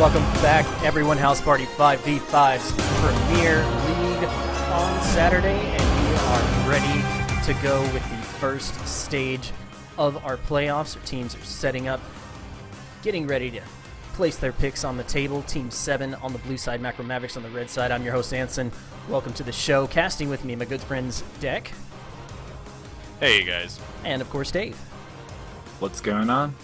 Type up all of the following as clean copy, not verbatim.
Welcome back, everyone. House Party 5v5's Premier League on Saturday, and we are ready to go with the first stage of our playoffs. Our teams are setting up, getting ready to place their picks on the table. Team 7 on the blue side, Macro Mavericks on the red side. I'm your host, Anson. Welcome to the show. Casting with me, my good friends, Deck. Hey, guys. And, of course, Dave. What's going on?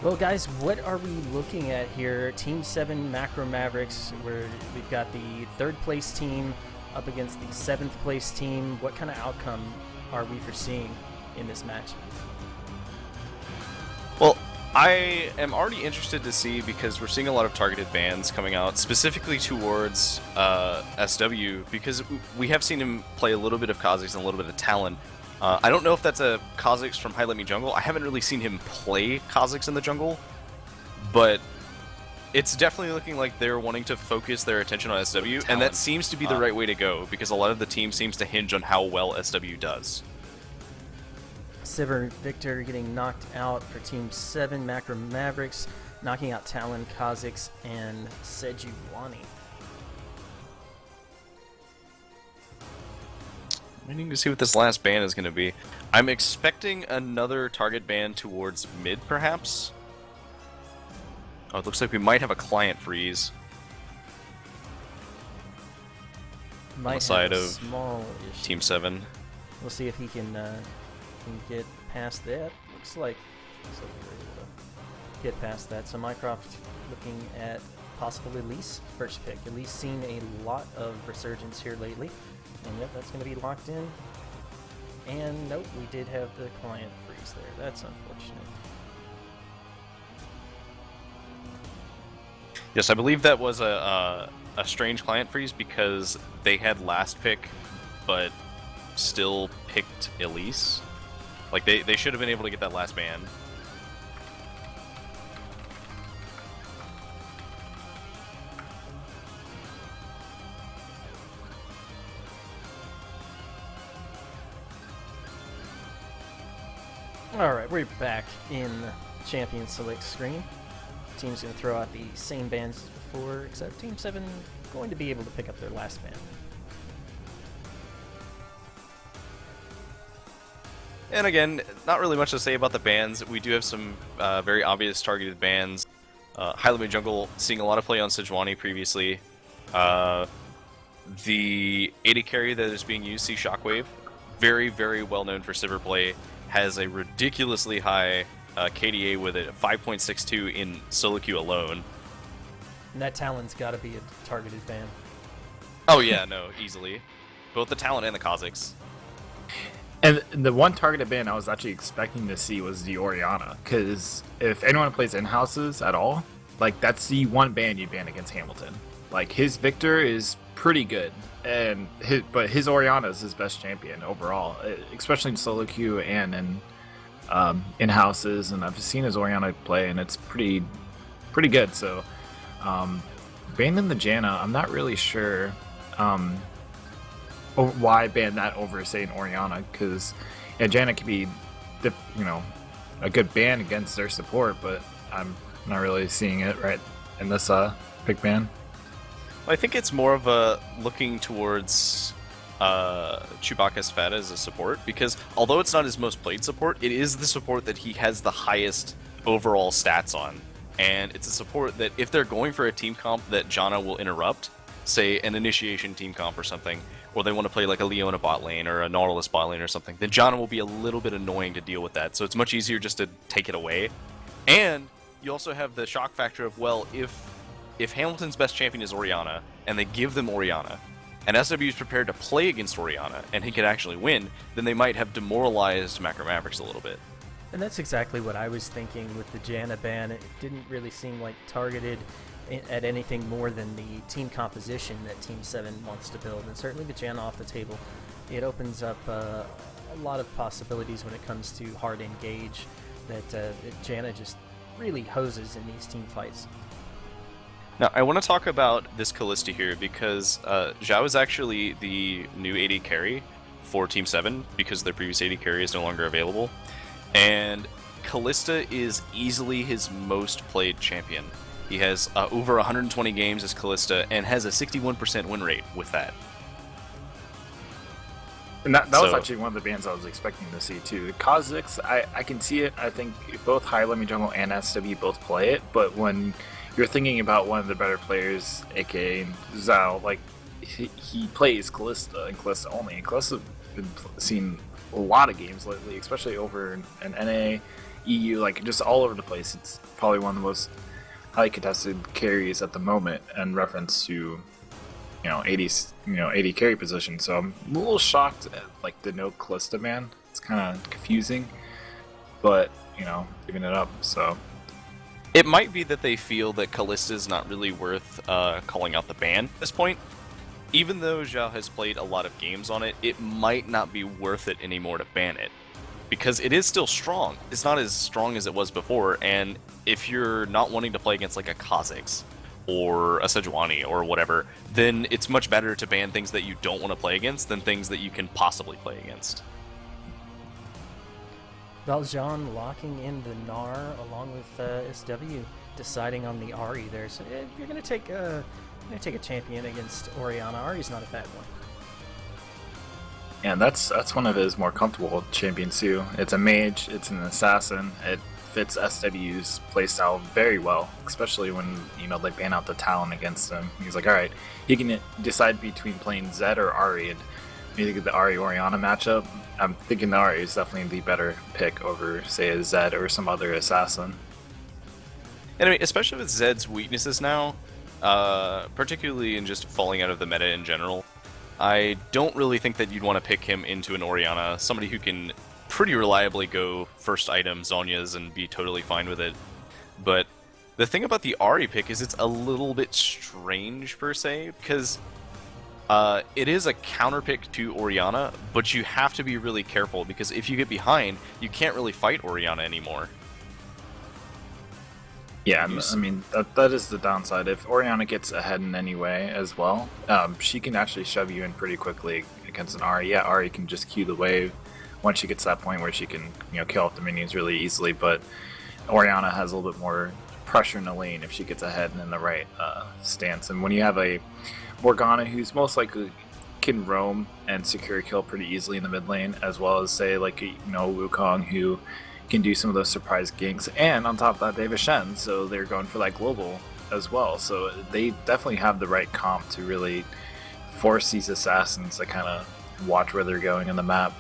Well, guys, what are we looking at here? Team 7 Macro Mavericks, where we've got the third-place team up against the seventh-place team. What kind of outcome are we foreseeing in this match? Well, I am already interested to see, because we're seeing a lot of targeted bans coming out, specifically towards SW, because we have seen him play a little bit of Kha'Zix and a little bit of Talon. I don't know if that's a Kha'Zix from High Let Me Jungle. I haven't really seen him play Kha'Zix in the jungle, but it's definitely looking like they're wanting to focus their attention on SW, Talon. And that seems to be the right way to go, because a lot of the team seems to hinge on how well SW does. Sivir Victor getting knocked out for Team 7 Macro Mavericks, knocking out Talon, Kha'Zix, and Sejuani. Waiting to see what this last ban is going to be. I'm expecting another target ban towards mid, perhaps. Oh, it looks like we might have a client freeze. Might on the side have a of small issue. Team 7. We'll see if he can get past that. Looks like we're able to get past that. So Mycroft looking at possible Elise first pick. Elise seen a lot of resurgence here lately. And yep, that's going to be locked in. And nope, we did have the client freeze there. That's unfortunate. Yes, I believe that was a strange client freeze, because they had last pick, but still picked Elise. Like, they should have been able to get that last ban. Alright, we're back in Champion Select screen. Team's going to throw out the same bans as before, except Team 7 going to be able to pick up their last ban. And again, not really much to say about the bans. We do have some very obvious targeted bans. High Let Me Jungle seeing a lot of play on Sejuani previously. The AD carry that is being used, see Shockwave, very, very well known for Sivir play. Has a ridiculously high KDA with it, 5.62 in solo queue alone. And that Talon's got to be a targeted ban. Oh yeah, no, easily. Both the Talon and the Kha'Zix. And the one targeted ban I was actually expecting to see was the Orianna, because if anyone plays in-houses at all, like, that's the one ban you ban against Hamilton. Like, his Victor is pretty good, and but his Orianna is his best champion overall, especially in solo queue and in houses. And I've seen his Orianna play, and it's pretty good. So banning the Janna, I'm not really sure why ban that over, say, an Orianna, because Janna could be a good ban against their support, but I'm not really seeing it right in this pick ban. I think it's more of a looking towards Chewbacca's Fata as a support, because although it's not his most played support, it is the support that he has the highest overall stats on. And it's a support that if they're going for a team comp that Janna will interrupt, say an initiation team comp or something, or they want to play like a Leona bot lane or a Nautilus bot lane or something, then Janna will be a little bit annoying to deal with that. So it's much easier just to take it away. And you also have the shock factor of, well, if Hamilton's best champion is Orianna, and they give them Orianna, and SW is prepared to play against Orianna, and he can actually win, then they might have demoralized Macro Mavericks a little bit. And that's exactly what I was thinking with the Janna ban. It didn't really seem like targeted at anything more than the team composition that Team 7 wants to build. And certainly with Janna off the table, it opens up a lot of possibilities when it comes to hard engage that Janna just really hoses in these team fights. Now, I want to talk about this Kalista here, because Zhao is actually the new AD carry for Team 7, because their previous AD carry is no longer available. And Kalista is easily his most played champion. He has over 120 games as Callista and has a 61% win rate with that. And that was So- actually one of the bands I was expecting to see too. Kha'Zix, I can see it. I think both High Lemmy Jungle and SW both play it, but when you're thinking about one of the better players, aka Zhao, like he plays Callista and Callista only. And Callista's been seen a lot of games lately, especially over in NA, EU, like just all over the place. It's probably one of the most highly contested carries at the moment in reference to 80 carry position. So I'm a little shocked at like the no Callista ban. It's kind of confusing, but giving it up. So It might be that they feel that Callista is not really worth calling out the ban at this point. Even though Zhao has played a lot of games on it, it might not be worth it anymore to ban it. Because it is still strong. It's not as strong as it was before, and if you're not wanting to play against like a Kha'Zix or a Sejuani or whatever, then it's much better to ban things that you don't want to play against than things that you can possibly play against. Valjean locking in the Gnar along with SW, deciding on the Ahri there. So you're gonna take a champion against Orianna. Ahri's not a bad one. yeah, that's one of his more comfortable champions too. It's a mage, it's an assassin. It fits SW's playstyle very well, especially when they ban out the Talon against him. He's like, all right, he can decide between playing Zed or Ahri, and when you think of the Ahri Orianna matchup, I'm thinking the Ahri is definitely the better pick over, say, a Zed or some other assassin. And I mean, especially with Zed's weaknesses now, particularly in just falling out of the meta in general, I don't really think that you'd want to pick him into an Orianna, somebody who can pretty reliably go first item Zhonya's and be totally fine with it. But the thing about the Ahri pick is it's a little bit strange per se, because it is a counter pick to Orianna, but you have to be really careful because if you get behind, you can't really fight Orianna anymore. Yeah, I mean, that is the downside. If Orianna gets ahead in any way as well, she can actually shove you in pretty quickly against an Ahri. Yeah, Ahri can just Q the wave once she gets to that point where she can kill off the minions really easily, but Orianna has a little bit more pressure in the lane if she gets ahead and in the right stance. And when you have a Morgana who's most likely can roam and secure a kill pretty easily in the mid lane, as well as say like Wukong who can do some of those surprise ganks, and on top of that they have a Shen, so they're going for that global as well. So they definitely have the right comp to really force these assassins to kind of watch where they're going in the map.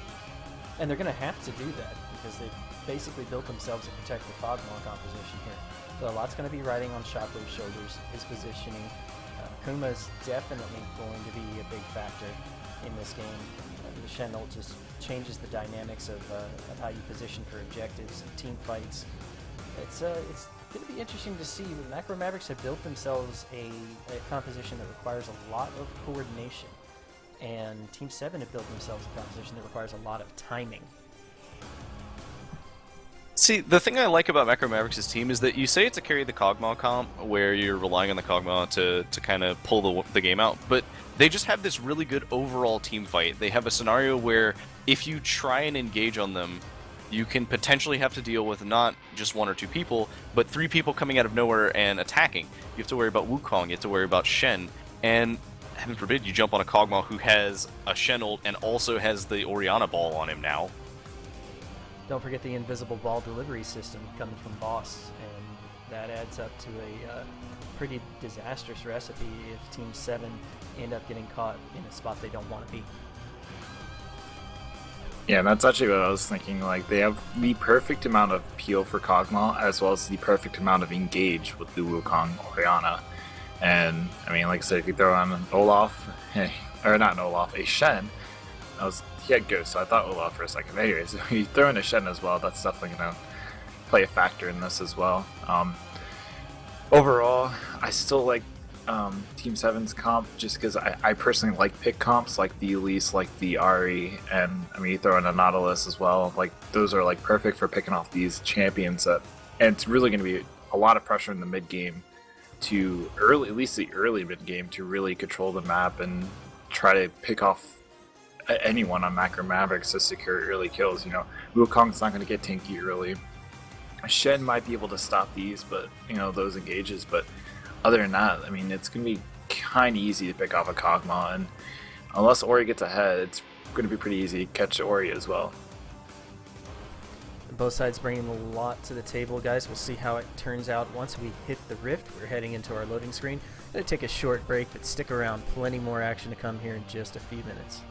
And they're going to have to do that because they've basically built themselves to protect the Cogmore composition here. So a lot's going to be riding on Shockwave's shoulders, his positioning. Kuma's definitely going to be a big factor in this game. The Shen ult just changes the dynamics of how you position for objectives and team fights. It's going to be interesting to see. Macro Mavericks have built themselves a composition that requires a lot of coordination. And Team 7 have built themselves a composition that requires a lot of timing. See, the thing I like about Macro Mavericks' team is that you say it's a carry the Kog'Maw comp, where you're relying on the Kog'Maw to kind of pull the game out, but they just have this really good overall team fight. They have a scenario where if you try and engage on them, you can potentially have to deal with not just one or two people, but three people coming out of nowhere and attacking. You have to worry about Wukong, you have to worry about Shen, and heaven forbid you jump on a Kog'Maw who has a Shen ult and also has the Orianna ball on him now. Don't forget the invisible ball delivery system coming from Boss, and that adds up to a pretty disastrous recipe if Team 7 end up getting caught in a spot they don't want to be. Yeah, that's actually what I was thinking. Like, they have the perfect amount of peel for Kog'Maw, as well as the perfect amount of engage with the Wukong Orianna. And, I mean, like I said, if you throw on an Olaf, or not an Olaf, a Shen, he had Ghost, so I thought Olaf for a second. Anyways, if you throw in a Shen as well, that's definitely going to play a factor in this as well. Overall, I still like Team 7's comp just because I personally like pick comps like the Elise, like the Ahri, and I mean, you throw in a Nautilus as well. Like, those are like perfect for picking off these champions and it's really going to be a lot of pressure in the mid game to at least the early mid game to really control the map and try to pick off anyone on Macro Mavericks to secure early kills. Wukong's not going to get tanky early. Shen might be able to stop these, but those engages. But other than that, I mean, it's gonna be kind of easy to pick off a Kog'Maw, and unless Ori gets ahead, it's gonna be pretty easy to catch Ori as well. Both sides bringing a lot to the table, guys. We'll see how it turns out once we hit the rift. We're heading into our loading screen. Gonna take a short break, but stick around. Plenty more action to come here in just a few minutes.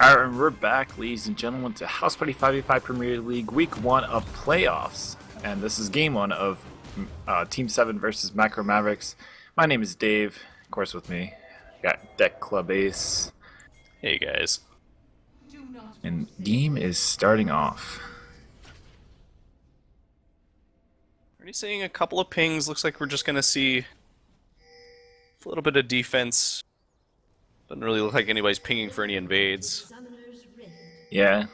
Alright, and we're back, ladies and gentlemen, to House Party 5v5 Premier League Week 1 of playoffs. And this is game 1 of Team 7 versus Macro Mavericks. My name is Dave. Of course, with me, got Deck Club Ace. Hey guys. And game is starting off. Already seeing a couple of pings. Looks like we're just going to see a little bit of defense. Doesn't really look like anybody's pinging for any invades. Yeah.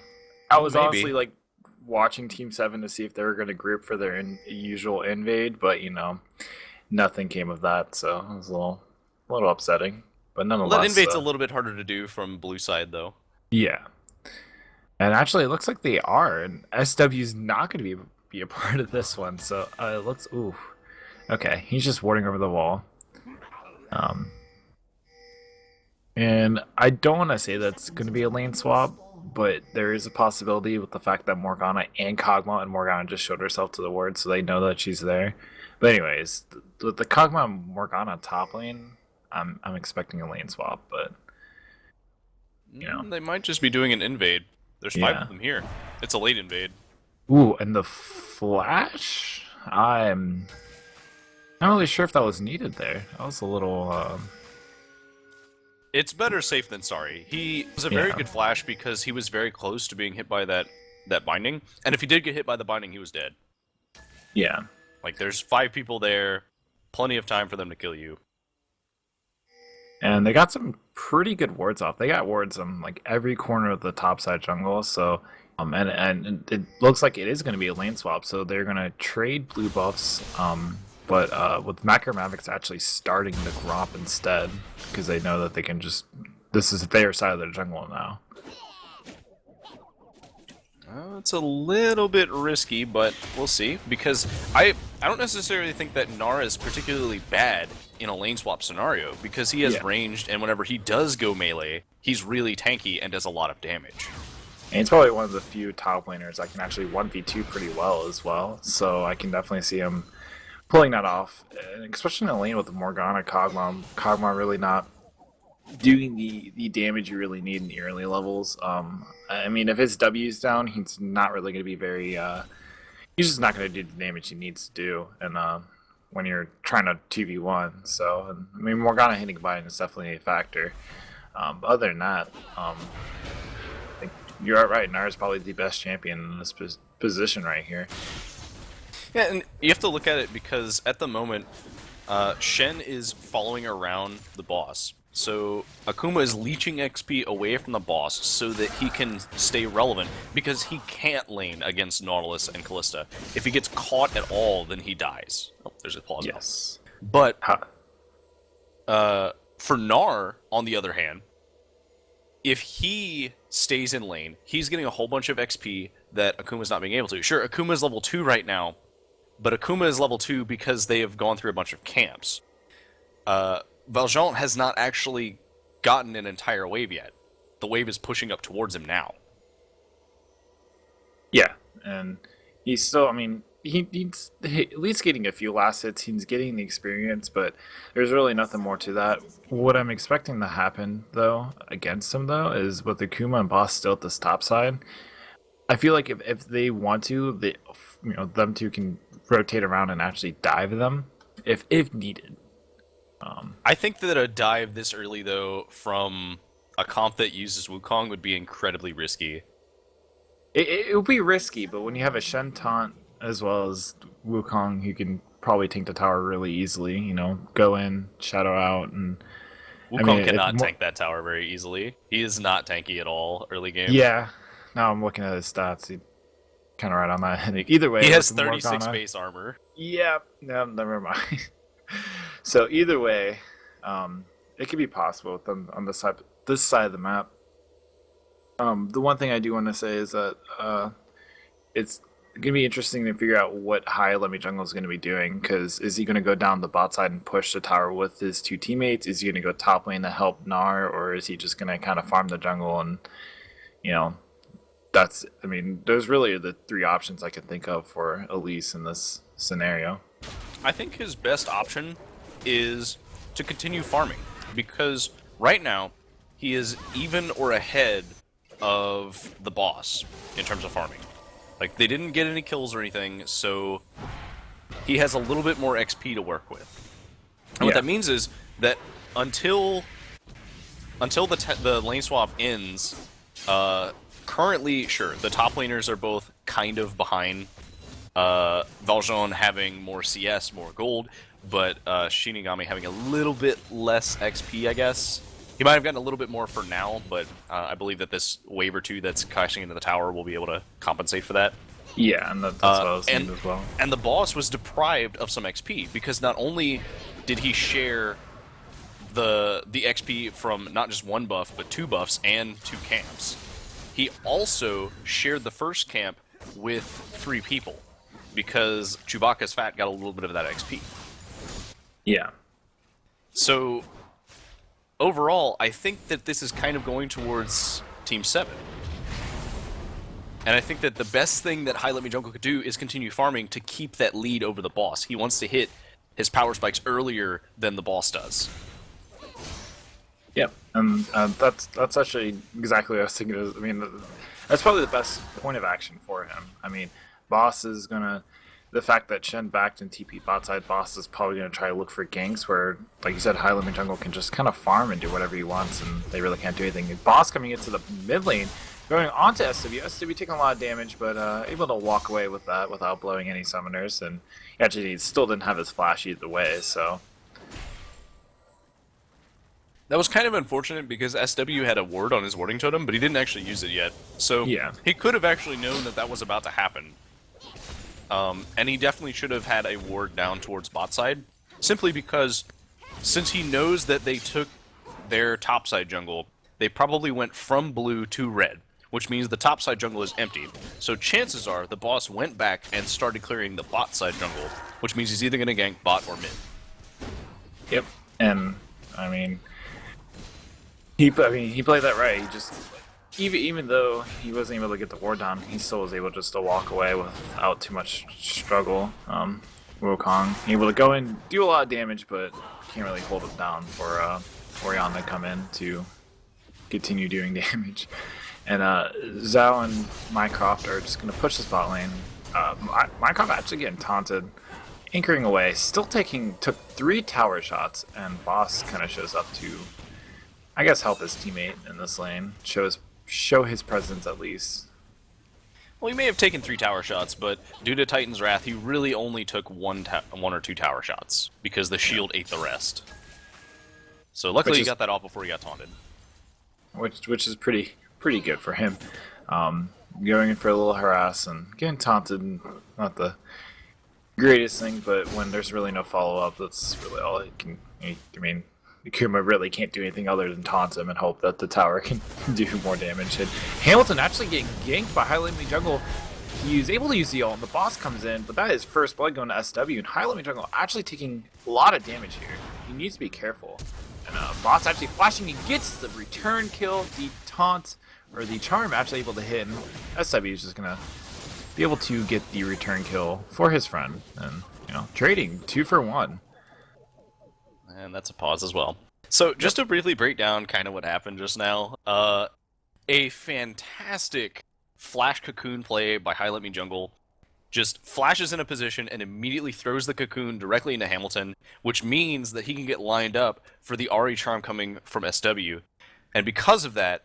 I was Maybe. honestly like watching Team 7 to see if they were going to group for their usual invade, but nothing came of that, so it was a little upsetting. But nonetheless, Well, that invade's a little bit harder to do from blue side, though. Yeah. And actually, it looks like they are, and SW's not going to be a part of this one, so it looks... Ooh. Okay, he's just warding over the wall. And I don't want to say that's going to be a lane swap, but there is a possibility with the fact that Morgana and Kog'Maw, and Morgana just showed herself to the ward, so they know that she's there. But anyways, with the Kog'Maw and Morgana top lane, I'm expecting a lane swap, but They might just be doing an invade. There's 5 of them here. It's a late invade. Ooh, and the flash? I'm not really sure if that was needed there. That was a little... It's better safe than sorry. He was a very good flash because he was very close to being hit by that binding. And if he did get hit by the binding, he was dead. Yeah. Like, there's 5 people there. Plenty of time for them to kill you. And they got some pretty good wards off. They got wards on like every corner of the top side jungle. So, and it looks like it is going to be a lane swap. So they're going to trade blue buffs. But with Macro Mavericks actually starting the Gromp instead, because they know that they can just... This is their side of the jungle now. It's a little bit risky, but we'll see. Because I don't necessarily think that Gnar is particularly bad in a lane swap scenario, because he has Yeah. ranged, and whenever he does go melee, he's really tanky and does a lot of damage. And he's probably one of the few top laners that can actually 1v2 pretty well as well. So I can definitely see him pulling that off, and especially in a lane with the Morgana Kog'Maw. Kog'Maw really not doing the damage you really need in the early levels. I mean, if his W's down, he's not really going to be very. He's just not going to do the damage he needs to do, and when you're trying to 2v1. So, and, I mean, Morgana hitting Vine is definitely a factor. But other than that, I think you're right. Gnar is probably the best champion in this position right here. Yeah, and you have to look at it because at the moment, Shen is following around the boss. So Akuma is leeching XP away from the boss so that he can stay relevant, because he can't lane against Nautilus and Callista. If he gets caught at all, then he dies. Oh, there's a pause. Yes. But for Gnar, on the other hand, if he stays in lane, he's getting a whole bunch of XP that Akuma's not being able to. Sure, Akuma's level 2 right now, but Akuma is level 2 because they have gone through a bunch of camps. Valjean has not actually gotten an entire wave yet. The wave is pushing up towards him now. Yeah, and he's still, I mean, he's at least getting a few last hits. He's getting the experience, but there's really nothing more to that. What I'm expecting to happen, though, against him, though, is with Akuma and Boss still at this top side, I feel like if they want to, them two can rotate around and actually dive them if needed. I think that a dive this early, though, from a comp that uses Wukong would be incredibly risky. It would be risky, but when you have a Shen taunt as well as Wukong, who can probably tank the tower really easily, go in, shadow out, and Wukong cannot tank that tower very easily. He is not tanky at all early game. Yeah, now I'm looking at his stats. He kind of right on that. And either way, he has with 36 Morgana, base armor. Yeah, no, never mind. So either way, it could be possible with them on this side of the map. The one thing I do want to say is that it's going to be interesting to figure out what high Lemmy Jungle is going to be doing, because is he going to go down the bot side and push the tower with his two teammates? Is he going to go top lane to help Gnar, or is he just going to kind of farm the jungle? And, there's really the three options I can think of for Elise in this scenario. I think his best option is to continue farming, because right now he is even or ahead of the boss in terms of farming. Like, they didn't get any kills or anything, so he has a little bit more XP to work with. And what that means is that until the lane swap ends, currently, sure, the top laners are both kind of behind. Valjean having more CS, more gold, but Shinigami having a little bit less XP, I guess. He might have gotten a little bit more for now, but I believe that this wave or two that's crashing into the tower will be able to compensate for that. Yeah, and that's what I was thinking as well. And the boss was deprived of some XP, because not only did he share the XP from not just one buff, but two buffs and two camps, he also shared the first camp with 3 people, because Chewbacca's Fat got a little bit of that XP. Yeah. So, overall, I think that this is kind of going towards Team 7. And I think that the best thing that High Lemmy Jungle could do is continue farming to keep that lead over the boss. He wants to hit his power spikes earlier than the boss does. Yep, and that's actually exactly what I was thinking. I mean, that's probably the best point of action for him. I mean, boss is gonna... The fact that Shen backed and TP bot side, boss is probably going to try to look for ganks where, like you said, High Lemon Jungle can just kind of farm and do whatever he wants, and they really can't do anything. Boss coming into the mid lane, going onto SW. SW taking a lot of damage, but able to walk away with that without blowing any summoners, and actually he still didn't have his flash either way, so... That was kind of unfortunate, because SW had a ward on his warding totem, but he didn't actually use it yet. So yeah, he could have actually known that that was about to happen. And he definitely should have had a ward down towards bot side, simply because since he knows that they took their top side jungle, they probably went from blue to red, which means the top side jungle is empty. So chances are the boss went back and started clearing the bot side jungle, which means he's either going to gank bot or mid. Yep, and I mean, he played that right. He just even though he wasn't able to get the ward down, he still was able just to walk away without too much struggle. Wukong able to go in, do a lot of damage, but can't really hold him down for Orion to come in to continue doing damage. And Zhao and Mycroft are just going to push this bot lane. Mycroft actually getting taunted, anchoring away, still took 3 tower shots, and Boss kind of shows up to, I guess, help his teammate in this lane, show his presence at least. Well, he may have taken 3 tower shots, but due to Titan's Wrath, he really only took 1 or 2 tower shots, because the shield ate the rest. So luckily he got that off before he got taunted. Which is pretty good for him. Going in for a little harass and getting taunted, not the greatest thing, but when there's really no follow-up, that's really all it can. I mean, Akuma really can't do anything other than taunt him and hope that the tower can do more damage. And Hamilton actually getting ganked by High Lane Jungle. He's able to use the ult, and the boss comes in, but that is first blood going to SW, and High Lane Jungle actually taking a lot of damage here. He needs to be careful. And boss actually flashing, he gets the return kill, the taunt, or the charm actually able to hit, and SW is just gonna be able to get the return kill for his friend, and trading 2 for 1. And that's a pause as well. So just to briefly break down kind of what happened just now, a fantastic flash cocoon play by High Let Me Jungle. Just flashes in a position and immediately throws the cocoon directly into Hamilton, which means that he can get lined up for the Ari charm coming from SW. And because of that,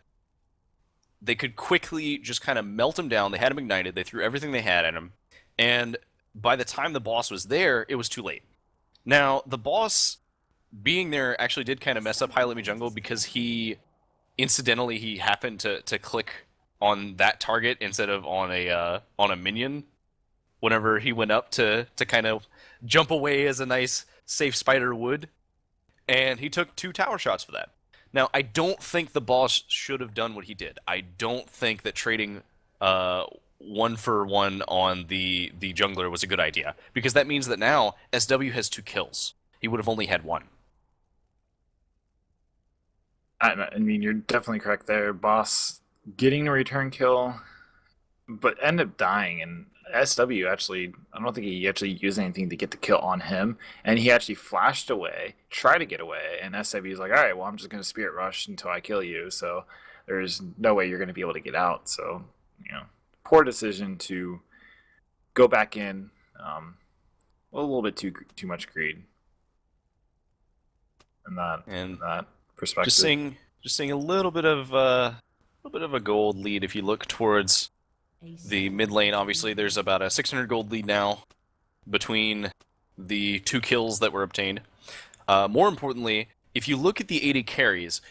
they could quickly just kind of melt him down. They had him ignited, they threw everything they had at him, and by the time the boss was there, it was too late. Now, the boss being there actually did kind of mess up High Let Me Jungle because he happened to click on that target instead of on a minion whenever he went up to kind of jump away as a nice safe spider would, and he took 2 tower shots for that. Now, I don't think the boss should have done what he did. I don't think that trading 1 for 1 on the jungler was a good idea, because that means that now SW has 2 kills. He would have only had 1. I mean, you're definitely correct there. Boss getting a return kill, but ended up dying, and SW actually, I don't think he actually used anything to get the kill on him, and he actually flashed away, tried to get away, and SW is like, alright, well, I'm just going to Spirit Rush until I kill you, so there's no way you're going to be able to get out. So, poor decision to go back in, a little bit too much greed in that perspective. Just seeing a little bit of a gold lead if you look towards the mid lane. Obviously, there's about a 600 gold lead now between the 2 kills that were obtained. More importantly, if you look at the AD carries,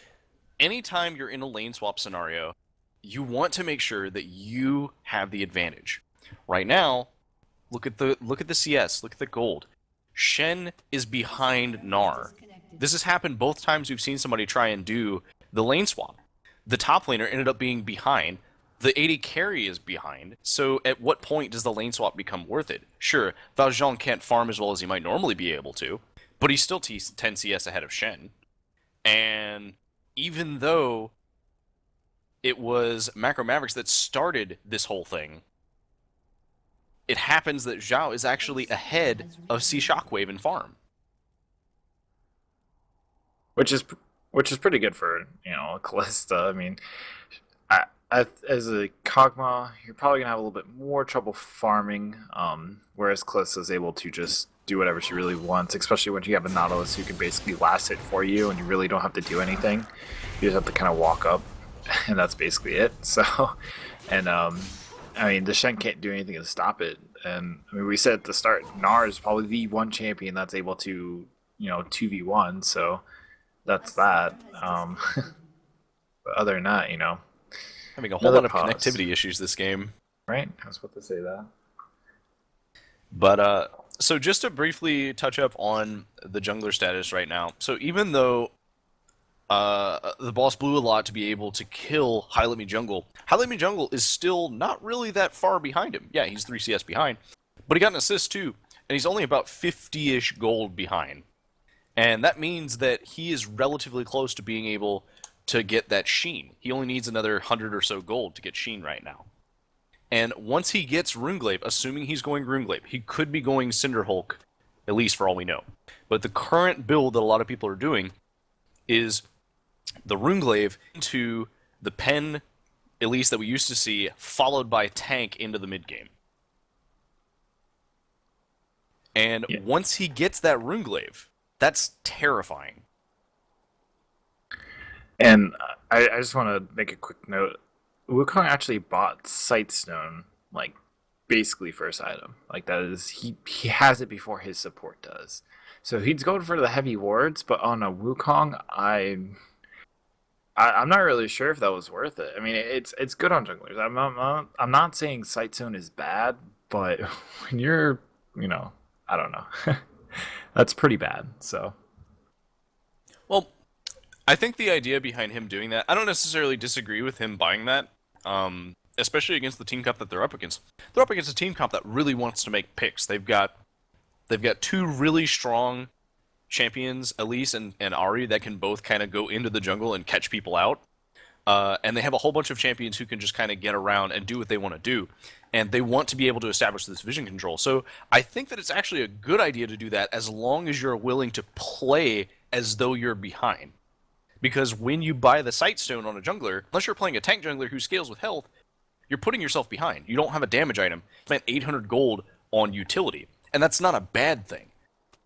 anytime you're in a lane swap scenario, you want to make sure that you have the advantage. Right now, look at the CS, look at the gold. Shen is behind Gnar. This has happened both times we've seen somebody try and do the lane swap. The top laner ended up being behind. The AD carry is behind. So at what point does the lane swap become worth it? Sure, Valjean can't farm as well as he might normally be able to, but he's still 10 CS ahead of Shen. And even though it was Macro Mavericks that started this whole thing, it happens that Zhao is actually ahead of C Shockwave in farm. Which is pretty good for Kalista. I mean, as a Kog'Maw, you're probably gonna have a little bit more trouble farming, whereas Kalista is able to just do whatever she really wants, especially when you have a Nautilus who can basically last it for you, and you really don't have to do anything. You just have to kind of walk up, and that's basically it. So, and I mean, the Shen can't do anything to stop it. And I mean, we said at the start, Gnar is probably the one champion that's able to 2v1. So. That's that. But other than that, having a whole lot of connectivity issues this game. Right? I was about to say that. But so just to briefly touch up on the jungler status right now. So even though the boss blue a lot to be able to kill High Let Me Jungle. High Let Me Jungle is still not really that far behind him. Yeah, he's 3 CS behind, but he got an assist too, and he's only about 50-ish gold behind. And that means that he is relatively close to being able to get that Sheen. He only needs another 100 or so gold to get Sheen right now. And once he gets Runeglaive, assuming he's going Runeglaive, he could be going Cinderhulk, at least for all we know. But the current build that a lot of people are doing is the Runeglaive into the pen, at least that we used to see, followed by tank into the mid game. And once he gets that Runeglaive, that's terrifying. And I just want to make a quick note. Wukong actually bought Sightstone, like, basically first item. Like, that is, he has it before his support does. So he's going for the heavy wards, but on a Wukong, I'm not really sure if that was worth it. I mean, it's good on junglers. I'm not saying Sightstone is bad, but when you're, I don't know. That's pretty bad, so. Well, I think the idea behind him doing that, I don't necessarily disagree with him buying that, especially against the team comp that they're up against. They're up against a team comp that really wants to make picks. They've got 2 really strong champions, Elise and Ari, that can both kind of go into the jungle and catch people out. And they have a whole bunch of champions who can just kind of get around and do what they want to do. And they want to be able to establish this vision control. So I think that it's actually a good idea to do that as long as you're willing to play as though you're behind. Because when you buy the Sightstone on a jungler, unless you're playing a tank jungler who scales with health, you're putting yourself behind. You don't have a damage item. You spent 800 gold on utility. And that's not a bad thing.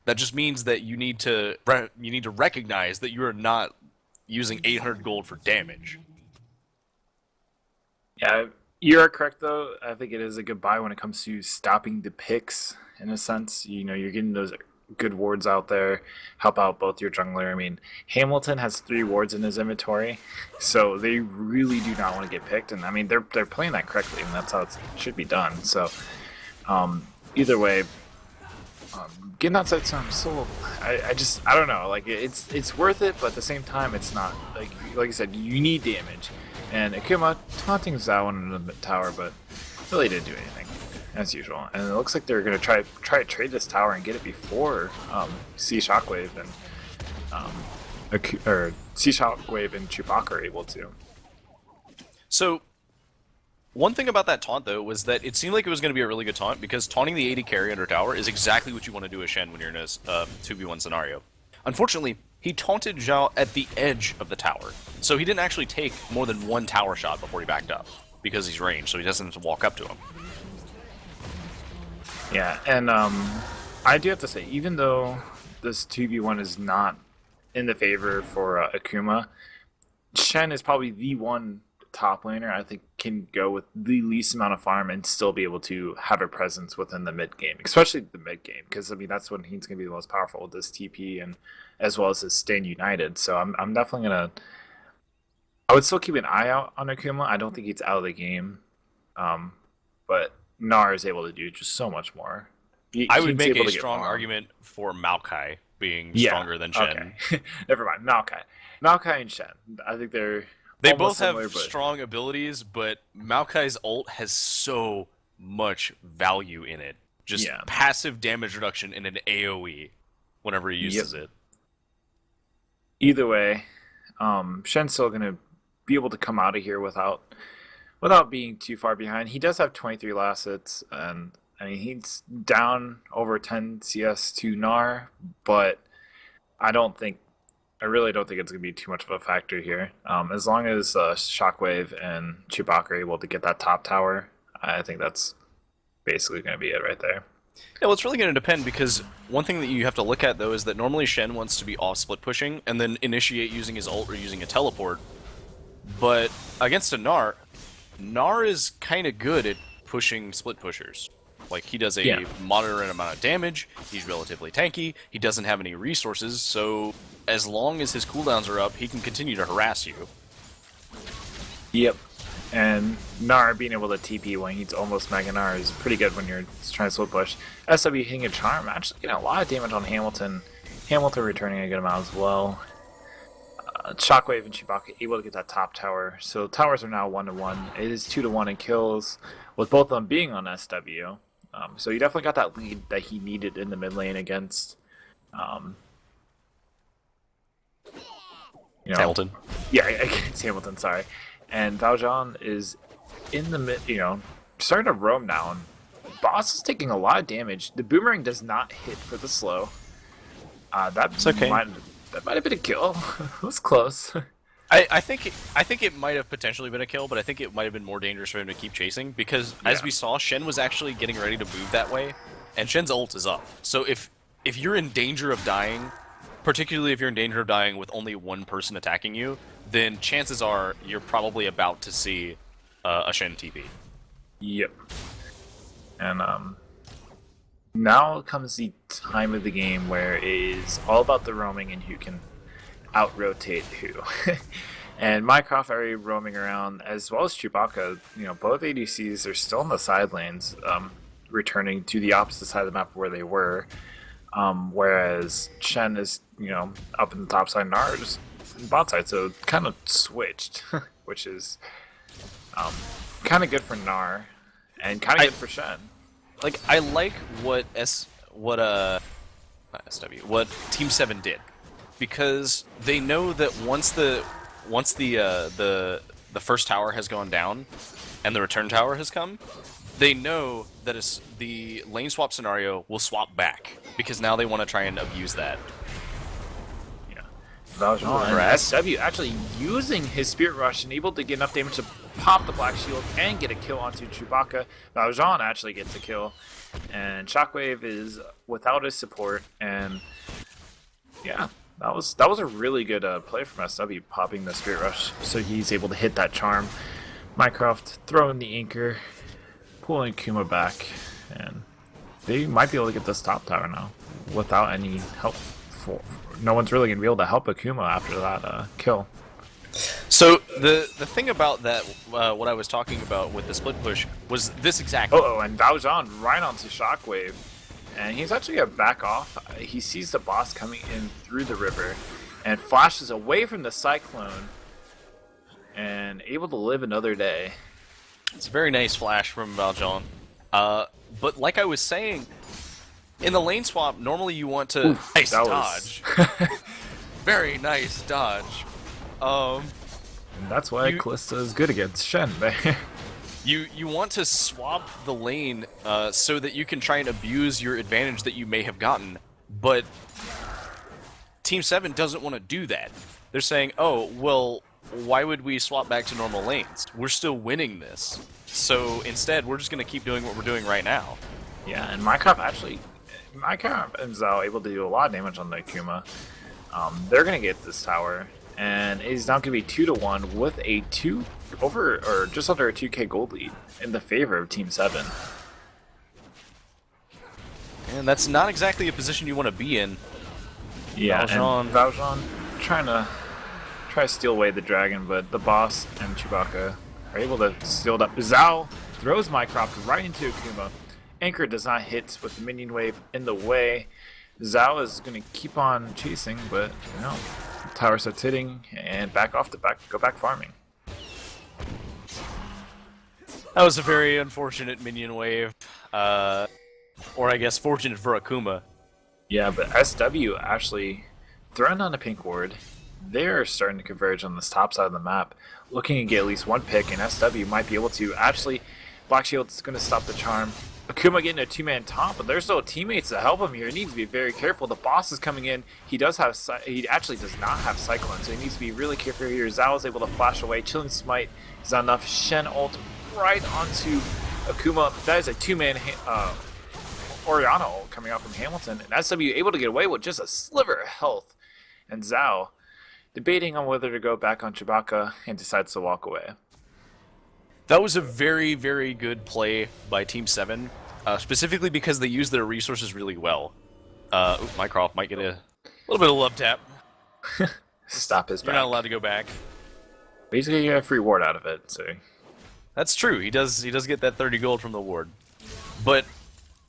That just means that you need to recognize that you are not using 800 gold for damage. Yeah, you're correct, though. I think it is a good buy when it comes to stopping the picks, in a sense. You're getting those good wards out there, help out both your jungler. I mean, Hamilton has 3 wards in his inventory, so they really do not want to get picked. And, I mean, they're playing that correctly, and that's how it should be done. So, either way, getting outside some soul, I don't know. Like, it's worth it, but at the same time, it's not. Like I said, you need damage. And Akuma taunting Zhao in the tower, but really didn't do anything, as usual. And it looks like they're going to try to trade this tower and get it before Sea Shockwave and Sea Shockwave and Chewbacca are able to. So, one thing about that taunt, though, was that it seemed like it was going to be a really good taunt, because taunting the AD carry under tower is exactly what you want to do as Shen when you're in a 2v1 scenario. Unfortunately, he taunted Zhao at the edge of the tower, so he didn't actually take more than 1 tower shot before he backed up, because he's ranged, so he doesn't have to walk up to him. Yeah, and I do have to say, even though this 2v1 is not in the favor for Akuma, Shen is probably the one top laner I think can go with the least amount of farm and still be able to have a presence within the mid game, especially the mid game, because I mean that's when he's going to be the most powerful with this TP and as well as his Stand United. So I'm definitely gonna. I would still keep an eye out on Akuma. I don't think he's out of the game, but Gnar is able to do just so much more. I would make a strong argument for Maokai being stronger than Shen. Okay. Never mind, Maokai and Shen. I think they both have similar, strong abilities, but Maokai's ult has so much value in it. Just passive damage reduction in an AoE whenever he uses it. Either way, Shen's still going to be able to come out of here without being too far behind. He does have 23 last hits, and I mean he's down over 10 CS to Gnar, but I really don't think it's going to be too much of a factor here. As long as Shockwave and Chewbacca are able to get that top tower, I think that's basically going to be it right there. Yeah, well, it's really going to depend, because one thing that you have to look at, though, is that normally Shen wants to be off split pushing and then initiate using his ult or using a teleport. But against a Gnar is kind of good at pushing split pushers. Like, he does a moderate amount of damage, he's relatively tanky, he doesn't have any resources, so as long as his cooldowns are up, he can continue to harass you. Yep. And Gnar being able to TP when he's almost Mega Gnar is pretty good when you're trying to split push. SW hitting a charm, actually getting a lot of damage on Hamilton. Hamilton returning a good amount as well. Shockwave and Chewbacca able to get that top tower. So towers are now 1-1. It is 2-1 in kills, with both of them being on SW. So he definitely got that lead that he needed in the mid lane against, Hamilton. Yeah, against Hamilton. Sorry, and Valjean is in the mid. Starting to roam now. And Boss is taking a lot of damage. The boomerang does not hit for the slow. That's okay. That might have been a kill. It was close. I think it might have potentially been a kill, but I think it might have been more dangerous for him to keep chasing because, as we saw, Shen was actually getting ready to move that way, and Shen's ult is up. So if you're in danger of dying, particularly if you're in danger of dying with only one person attacking you, then chances are you're probably about to see a Shen TP. Yep. And now comes the time of the game where it is all about the roaming and who can out-rotate who. And Mycroft already roaming around, as well as Chewbacca. Both ADCs are still in the side lanes, returning to the opposite side of the map where they were. Whereas Shen is, up in the top side, Gnar is in the bot side, so kind of switched, which is kind of good for Gnar, and kind of good for Shen. I like what Team 7 did, because they know that once the first tower has gone down and the return tower has come, they know that the lane swap scenario will swap back, because now they want to try and abuse that. Yeah. Valjean and SW actually using his Spirit Rush and able to get enough damage to pop the Black Shield and get a kill onto Chewbacca. Valjean actually gets a kill, and Shockwave is without his support, and yeah, that was a really good play from SW, popping the Spirit Rush so he's able to hit that charm. Mycroft throwing the anchor, pulling Kuma back, and they might be able to get this top tower now without any help. No one's really going to be able to help Akuma after that kill. So the thing about that, what I was talking about with the split push, was this exactly. Oh, and Valjean right onto Shockwave, and he's actually going to back off. He sees the boss coming in through the river, and flashes away from the Cyclone, and able to live another day. It's a very nice flash from Valjean. But like I was saying, in the lane swap, normally you want to... Oof, nice dodge. Very nice dodge. And that's why Callista is good against Shen. You want to swap the lane so that you can try and abuse your advantage that you may have gotten, but Team 7 doesn't want to do that. They're saying, oh, well, why would we swap back to normal lanes? We're still winning this. So instead, we're just going to keep doing what we're doing right now. Yeah, and Mycroft and Zhao able to do a lot of damage on the Akuma. They're going to get this tower, and it is now going to be 2-1 with a just under a 2k gold lead in the favor of Team 7. And that's not exactly a position you want to be in. Yeah, and Valjean trying to steal away the dragon, but the boss and Chewbacca are able to steal it up. Zhao throws Mycroft right into Akuma. Anchor does not hit with the minion wave in the way. Zhao is going to keep on chasing, but the tower starts hitting and go back farming. That was a very unfortunate minion wave, or I guess fortunate for Akuma. Yeah, but SW actually thrown on a pink ward. They're starting to converge on this top side of the map, looking to get at least one pick, and SW might be able to. Actually, Black Shield's going to stop the charm. Akuma getting a two-man top, but there's no teammates to help him here. He needs to be very careful. The boss is coming in. He actually does not have Cyclone, so he needs to be really careful here. Zhao is able to flash away. Chilling Smite is not enough. Shen ult right onto Akuma. That is a two-man Orianna ult coming out from Hamilton, and SW able to get away with just a sliver of health. And Zhao debating on whether to go back on Chewbacca and decides to walk away. That was a very, very good play by Team 7, specifically because they used their resources really well. Mycroft might get a little bit of love tap. Stop his back. You're not allowed to go back. But he's going to get a free ward out of it, so... That's true. He does get that 30 gold from the ward. But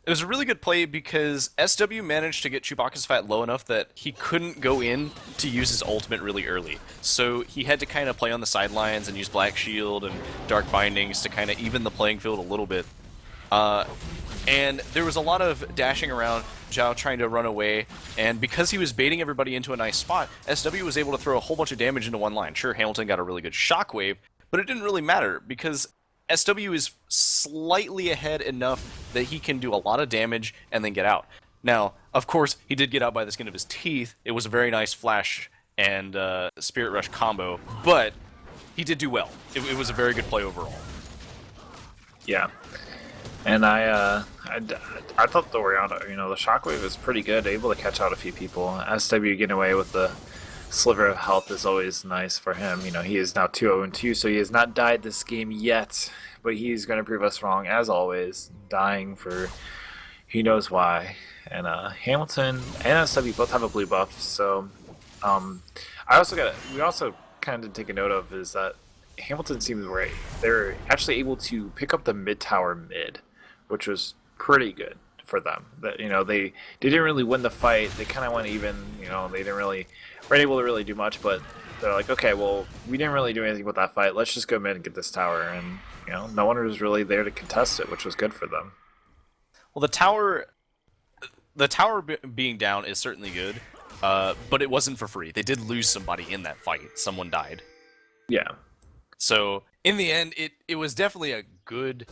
It was a really good play because SW managed to get Chewbacca's fat low enough that he couldn't go in to use his ultimate really early. So he had to kind of play on the sidelines and use Black Shield and Dark Bindings to kind of even the playing field a little bit. And there was a lot of dashing around, Zhao trying to run away, and because he was baiting everybody into a nice spot, SW was able to throw a whole bunch of damage into one line. Sure, Hamilton got a really good shockwave, but it didn't really matter because SW is slightly ahead enough that he can do a lot of damage and then get out. Now, of course, he did get out by the skin of his teeth. It was a very nice Flash and Spirit Rush combo, but he did do well. It was a very good play overall. Yeah. And I thought the Oriana, the Shockwave was pretty good, able to catch out a few people. SW getting away with the sliver of health is always nice for him. He is now 2-0-2, so he has not died this game yet, but he's going to prove us wrong, as always, dying for he knows why. And Hamilton and SW both have a blue buff, so we also kind of take a note of is that Hamilton seems right. They're actually able to pick up the mid tower mid, which was pretty good for them. That they didn't really win the fight. They kind of went even. They didn't really weren't able to really do much. But they're like, okay, well, we didn't really do anything with that fight. Let's just go mid and get this tower. And no one was really there to contest it, which was good for them. Well, the tower being down is certainly good, but it wasn't for free. They did lose somebody in that fight. Someone died. Yeah. So in the end, it was definitely a good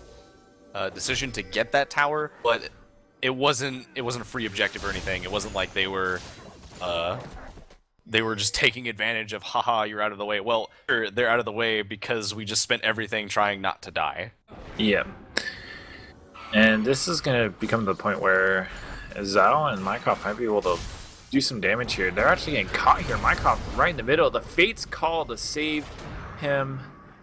decision to get that tower, but it wasn't a free objective or anything. It wasn't like they were just taking advantage of, haha, you're out of the way. Well, they're out of the way because we just spent everything trying not to die. Yeah. And this is going to become the point where Zhao and Mycroft might be able to do some damage here. They're actually getting caught here. Mycroft right in the middle. The Fate's call to save him.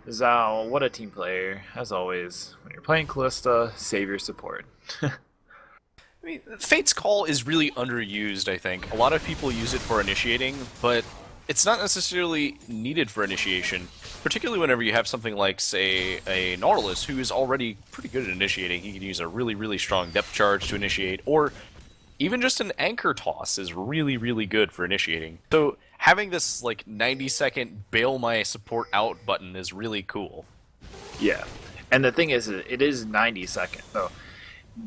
Zhao, what a team player, as always. When you're playing Callista, save your support. I mean, Fate's Call is really underused, I think. A lot of people use it for initiating, but it's not necessarily needed for initiation, particularly whenever you have something like, say, a Nautilus, who is already pretty good at initiating. He can use a really, really strong depth charge to initiate, or even just an anchor toss is really, really good for initiating. So having this 90-second bail my support out button is really cool. Yeah, and the thing is, it is 90 seconds. So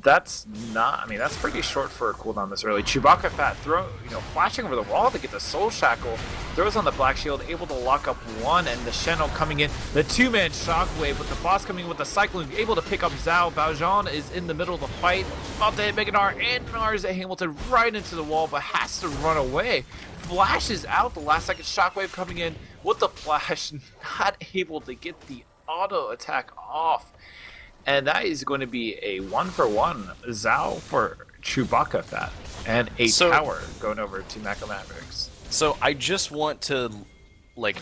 that's that's pretty short for a cooldown this early. Chewbacca Fat flashing over the wall to get the Soul Shackle, throws on the Black Shield, able to lock up one, and the Shenno coming in, the two-man Shockwave, with the boss coming in with the Cyclone, able to pick up Zhao. Valjean is in the middle of the fight, about to hit Mega Gnar, and Nars at Hamilton right into the wall, but has to run away. Flashes out, the last second Shockwave coming in with the flash, not able to get the auto attack off. And that is going to be a 1-for-1 Zhao for Chewbacca Fat, and a tower going over to Mavericks. So I just want to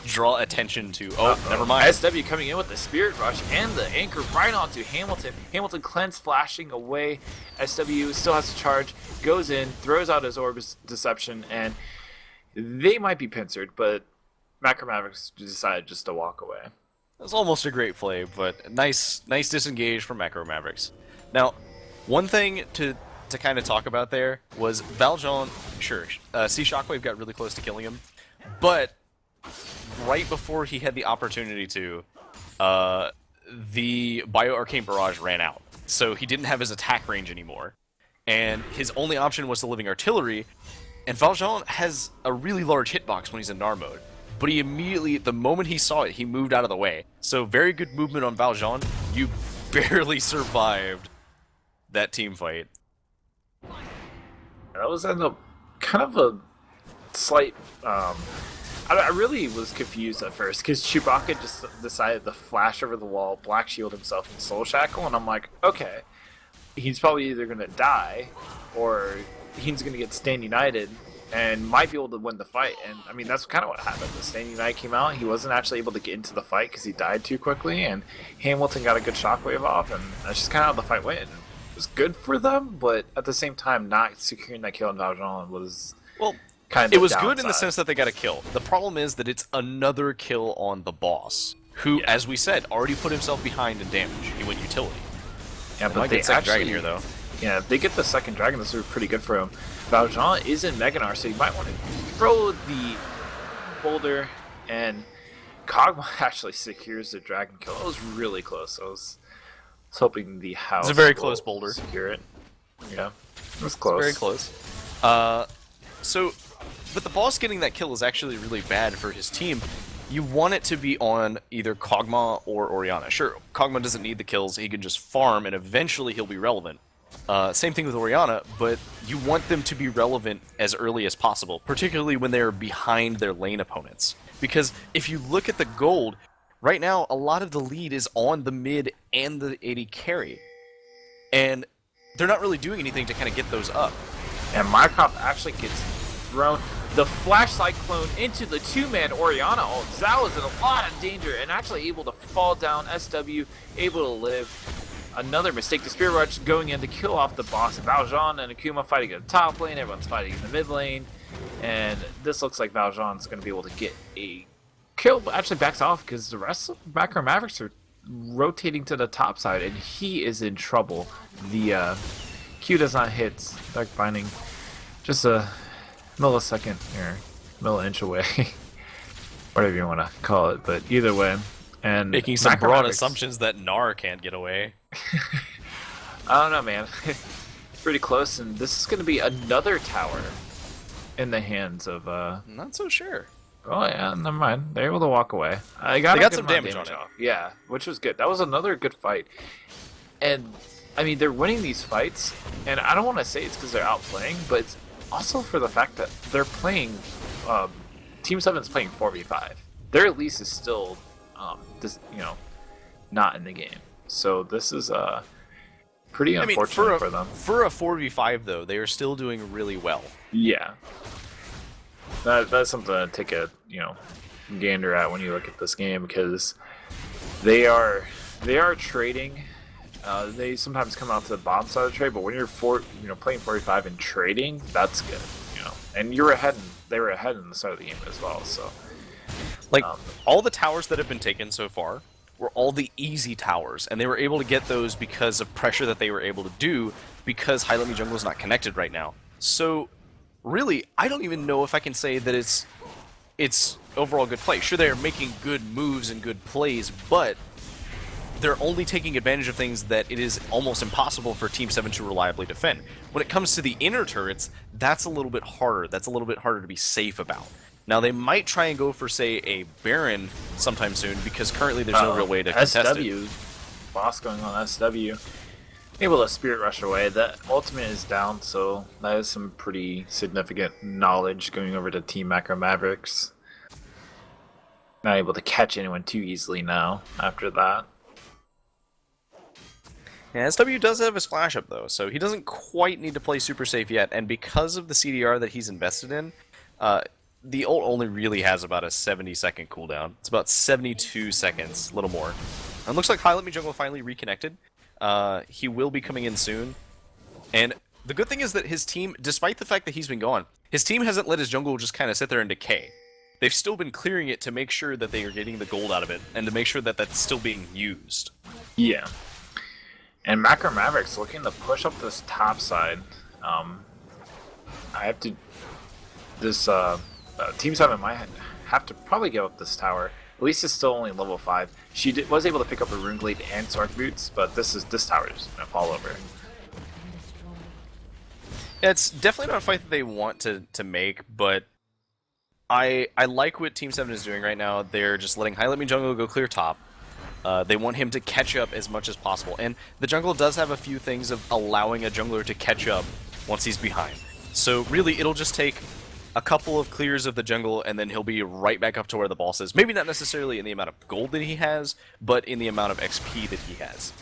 draw attention to never mind. SW coming in with the Spirit Rush and the anchor right onto Hamilton. Hamilton cleanse flashing away. SW still has to charge, goes in, throws out his Orb's Deception, and they might be pincered, but Mavericks decided just to walk away. It was almost a great play, but nice disengage from Macro Mavericks. Now, one thing to kind of talk about there was Valjean, sure, C Shockwave got really close to killing him, but right before he had the opportunity to, the Bio Arcane Barrage ran out, so he didn't have his attack range anymore, and his only option was the Living Artillery, and Valjean has a really large hitbox when he's in Gnar mode. But he immediately, the moment he saw it, he moved out of the way. So very good movement on Valjean. You barely survived that team fight. That was kind of a slight. I really was confused at first because Chewbacca just decided to flash over the wall, Black Shield himself, and Soul Shackle, and I'm like, okay, he's probably either gonna die or he's gonna get Stand United and might be able to win the fight. And that's kind of what happened. The Stand United came out, he wasn't actually able to get into the fight because he died too quickly, and Hamilton got a good shockwave off, and that's just kind of how the fight went. It was good for them, but at the same time, not securing that kill in Valjean was kind of it was downside. Good in the sense that they got a kill. The problem is that it's another kill on the boss, who, as we said, already put himself behind in damage. He went utility. Yeah, but they actually, Dragon here, though. Yeah, if they get the second dragon, this would be pretty good for him. Valjean is in Mega Gnar, so you might want to throw the boulder, and Kog'Maw actually secures the dragon kill. It was really close. I was hoping the house. It's a very close boulder. Secure it. Yeah, it was close. Very close. But the boss getting that kill is actually really bad for his team. You want it to be on either Kog'Maw or Orianna. Sure, Kog'Maw doesn't need the kills. He can just farm, and eventually he'll be relevant. Same thing with Orianna, but you want them to be relevant as early as possible, particularly when they're behind their lane opponents. Because if you look at the gold, right now a lot of the lead is on the mid and the AD carry. And they're not really doing anything to kind of get those up. And Mycroft actually gets thrown the Flash Cyclone into the two-man Orianna ult. Zhao was in a lot of danger and actually able to fall down. SW able to live. Another mistake. The Spirit Rush going in to kill off the boss. Valjean and Akuma fighting in the top lane. Everyone's fighting in the mid lane. And this looks like Valjean's going to be able to get a kill, but actually backs off because the rest of Macro Mavericks are rotating to the top side, and he is in trouble. The Q does not hit. Dark Binding just a millisecond or milli-inch away. Whatever you want to call it, but either way. And making some Macro broad Mavericks, assumptions that Gnar can't get away. I don't know, man. Pretty close, and this is going to be another tower in the hands of. Not so sure. Oh yeah, never mind. They're able to walk away. They got some damage on it. off. Yeah, which was good. That was another good fight. And I mean, they're winning these fights, and I don't want to say it's because they're outplaying, but it's also for the fact that they're playing. Team 7's playing 4v5. Their Elise is still, not in the game. So this is pretty unfortunate for them. For a 4v5 though, they are still doing really well. Yeah. That's something to take a gander at when you look at this game, because they are trading. They sometimes come out to the bottom side of the trade, but when you're playing 45 and trading, that's good. And you're ahead. They were ahead in the start of the game as well. So, all the towers that have been taken so far were all the easy towers, and they were able to get those because of pressure that they were able to do because High Let Me Jungle is not connected right now. So, really, I don't even know if I can say that it's overall good play. Sure, they're making good moves and good plays, but they're only taking advantage of things that it is almost impossible for Team 7 to reliably defend. When it comes to the inner turrets, that's a little bit harder. That's a little bit harder to be safe about. Now, they might try and go for, say, a Baron sometime soon, because currently there's no real way to contest it. Boss going on SW. Able to Spirit Rush away. That ultimate is down, so that is some pretty significant knowledge going over to Team Macro Mavericks. Not able to catch anyone too easily now after that. Yeah, SW does have his flash up though, so he doesn't quite need to play super safe yet, and because of the CDR that he's invested in, the ult only really has about a 70-second cooldown. It's about 72 seconds, a little more. And it looks like High Let Me Jungle finally reconnected. He will be coming in soon. And the good thing is that his team, despite the fact that he's been gone, his team hasn't let his jungle just kind of sit there and decay. They've still been clearing it to make sure that they are getting the gold out of it, and to make sure that that's still being used. Yeah. And Macro Mavericks looking to push up this top side. Team 7 might have to probably give up this tower. Elise is still only level 5. She was able to pick up a Rune Glade and Sword Boots, but this tower is going to fall over. Yeah, it's definitely not a fight that they want to make, but I like what Team 7 is doing right now. They're just letting High Let Me Jungle go clear top. They want him to catch up as much as possible, and the jungle does have a few things of allowing a jungler to catch up once he's behind. So really, it'll just take a couple of clears of the jungle, and then he'll be right back up to where the boss is. Maybe not necessarily in the amount of gold that he has, but in the amount of XP that he has.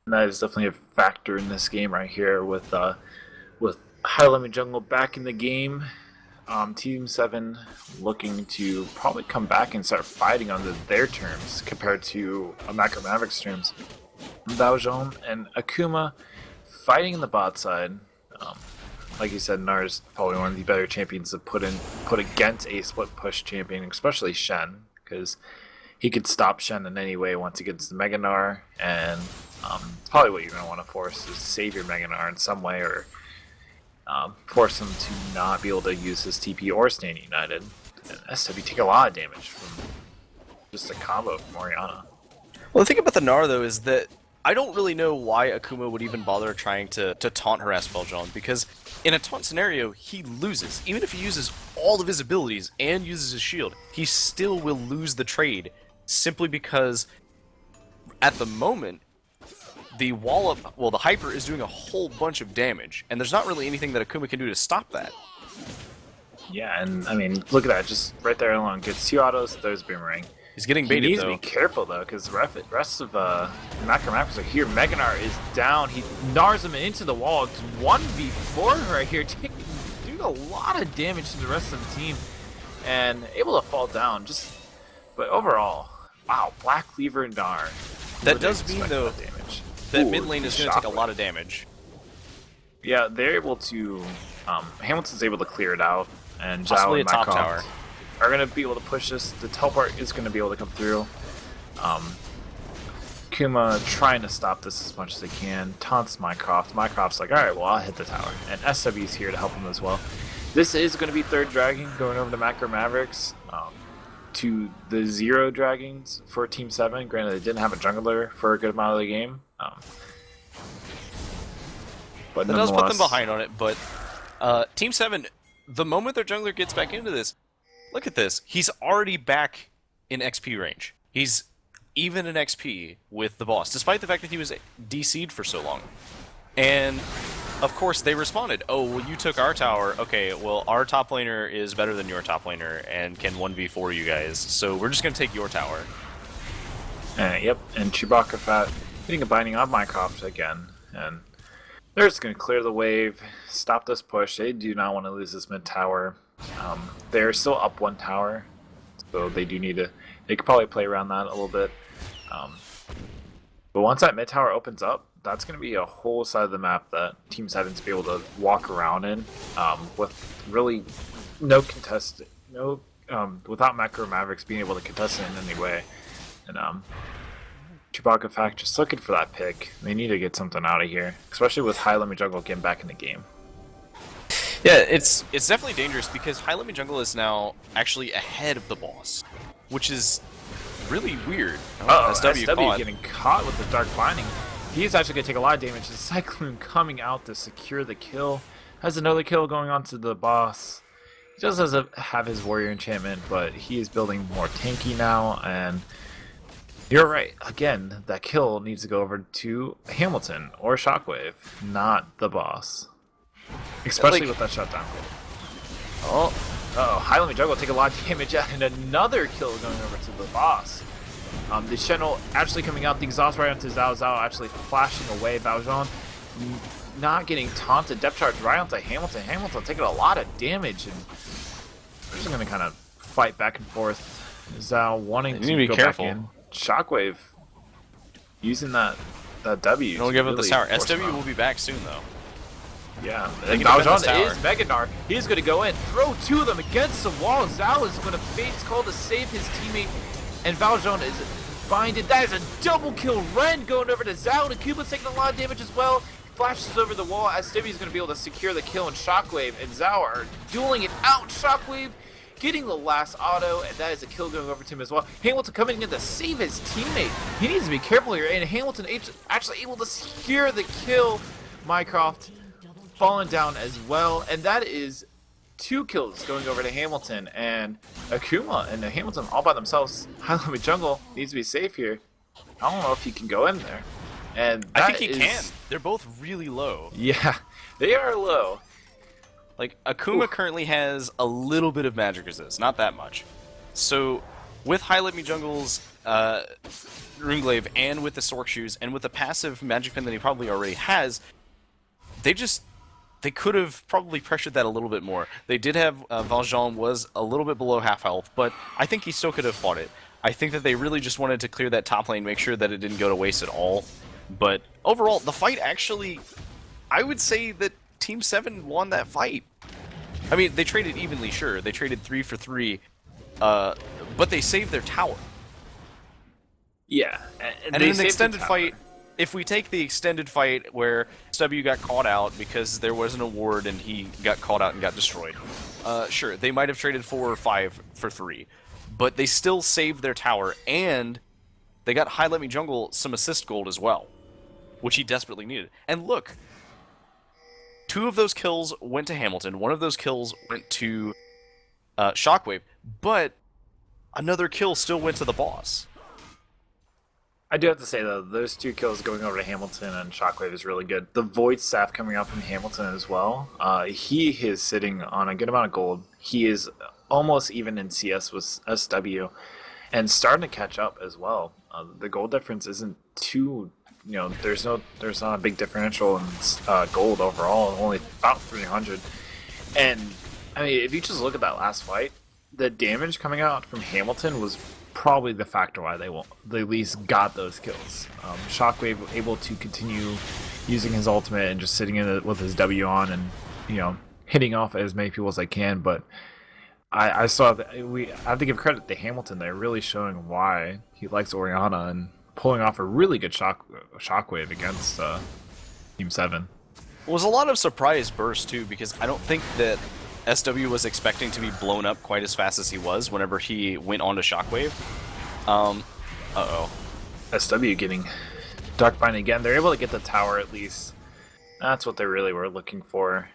That is definitely a factor in this game right here with High Let Me Jungle back in the game. Team 7 looking to probably come back and start fighting on their terms compared to Macro Mavericks' terms. Valjean and Akuma fighting in the bot side. Like you said, Gnar is probably one of the better champions to put against a split push champion, especially Shen, because he could stop Shen in any way once he gets the Mega Gnar, and It's probably what you're going to want to force is save your Meganar in some way, or force him to not be able to use his TP or Stand United. And SW take a lot of damage from just a combo from Orianna. Well, the thing about the Gnar, though, is that I don't really know why Akuma would even bother trying to taunt harass Valjean, because in a taunt scenario, he loses. Even if he uses all of his abilities and uses his shield, he still will lose the trade, simply because at the moment, the wall-up, well, the Hyper is doing a whole bunch of damage, and there's not really anything that Akuma can do to stop that. Yeah, and I mean, look at that, just right there alone. Gets 2 autos, there's Boomerang. He's getting baited, He needs though. to be careful, though, because the rest of Macromax are here. Meganar is down. He gnars him into the wall. It's 1v4 right here, doing a lot of damage to the rest of the team, and able to fall down. But overall, wow, Black Cleaver and Gnar. That does mean, though, that mid lane is going to take a lot of damage. Yeah, they're able to... Hamilton's able to clear it out, and Possibly Zhao and a top Mycroft tower. are going to be able to push this. The teleport is going to be able to come through. Kuma trying to stop this as much as they can. Taunts Mycroft. Mycroft's like, alright, well, I'll hit the tower. And SW's here to help him as well. This is going to be third Dragon going over to Macro Mavericks. To the 0 Dragons for Team 7. Granted, they didn't have a jungler for a good amount of the game. But That does put them behind on it, but Team 7, the moment their jungler gets back into this, look at this. He's already back in XP range. He's even in XP with the boss, despite the fact that he was DC'd for so long. And, of course, they responded, oh, well, you took our tower. Okay, well, our top laner is better than your top laner and can 1v4 you guys, so we're just going to take your tower. Yep, and Chewbacca Fat getting a binding on Mycroft again. And they're just going to clear the wave, stop this push. They do not want to lose this mid tower. They're still up 1 tower, so they do need to... They could probably play around that a little bit. But once that mid tower opens up, that's going to be a whole side of the map that Team 7's be able to walk around in with really no contest, without Macro Mavericks being able to contest it in any way. And Chewbacca Fact just looking for that pick. They need to get something out of here, especially with High Limit Jungle getting back in the game. Yeah, it's definitely dangerous because High Limit Jungle is now actually ahead of the boss, which is really weird. SW getting caught with the Dark Binding. He's actually going to take a lot of damage. The Cyclone coming out to secure the kill. Has another kill going on to the boss. He just doesn't have his Warrior Enchantment, but he is building more tanky now, and you're right. Again, that kill needs to go over to Hamilton or Shockwave, not the boss. Especially with that shutdown. Oh, High Limit Jungle take a lot of damage, and another kill going over to the boss. The Shenel actually coming out, the exhaust right onto Zhao. Zhao actually flashing away. Valjean not getting taunted. Depth charge right onto Hamilton. Hamilton taking a lot of damage, and they're just going to kind of fight back and forth. Zhao wanting to go back in. Shockwave using that W. Don't give up the tower. SW will be back soon, though. Yeah, and Valjean is Meganar. He's going to go in, throw 2 of them against the wall. Zhao is going to Fate's Call to save his teammate, and Valjean is binded. That is a double kill. Ren going over to Zhao, and Kuba's taking a lot of damage as well. Flashes over the wall. SW is going to be able to secure the kill, and Shockwave and Zhao are dueling it out. Shockwave getting the last auto, and that is a kill going over to him as well. Hamilton coming in to save his teammate. He needs to be careful here, and Hamilton actually able to secure the kill. Mycroft fallen down as well, and that is 2 kills going over to Hamilton, and Akuma and Hamilton all by themselves. High Limit Jungle needs to be safe here. I don't know if he can go in there. And I think he can. They're both really low. Yeah, they are low. Like, Akuma currently has a little bit of magic resist, not that much. So, with High Limit Jungle's Runeglaive, and with the Sork Shoes, and with the passive magic pin that he probably already has, they could have probably pressured that a little bit more. They did have Valjean was a little bit below half health, but I think he still could have fought it. I think that they really just wanted to clear that top lane, make sure that it didn't go to waste at all. But overall, the fight actually, I would say that Team 7 won that fight. I mean, they traded evenly, sure. They traded 3 for 3, but they saved their tower. Yeah, and in an extended fight, if we take the extended fight where SW got caught out because there was an award and he got caught out and got destroyed, sure, they might have traded 4 or 5 for 3, but they still saved their tower, and they got High Let Me Jungle some assist gold as well, which he desperately needed. And look, 2 of those kills went to Hamilton, 1 of those kills went to Shockwave, but another kill still went to the boss. I do have to say though, those 2 kills going over to Hamilton and Shockwave is really good. The Void Staff coming out from Hamilton as well. He is sitting on a good amount of gold. He is almost even in CS with SW, and starting to catch up as well. The gold difference isn't too, there's not a big differential in gold overall. Only about 300. And I mean, if you just look at that last fight, the damage coming out from Hamilton was probably the factor why they at least got those kills. Shockwave able to continue using his ultimate and just sitting in it with his W on and hitting off as many people as they can. But I saw that I have to give credit to Hamilton. They're really showing why he likes Orianna and pulling off a really good Shockwave against Team 7. It was a lot of surprise burst too, because I don't think that SW was expecting to be blown up quite as fast as he was whenever he went onto Shockwave. Uh-oh. SW getting Darkbind again. They're able to get the tower at least. That's what they really were looking for.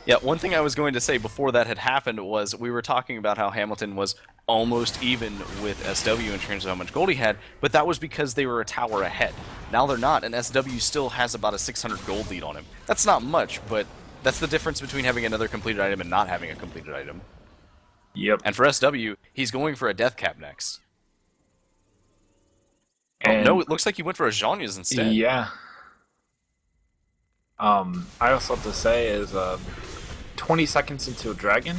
Yeah, one thing I was going to say before that had happened was we were talking about how Hamilton was almost even with SW in terms of how much gold he had, but that was because they were a tower ahead. Now they're not, and SW still has about a 600 gold lead on him. That's not much, but that's the difference between having another completed item and not having a completed item. Yep. And for SW, he's going for a death cap next. And no, it looks like he went for a Zhonya's instead. Yeah. I also have to say is 20 seconds into a dragon,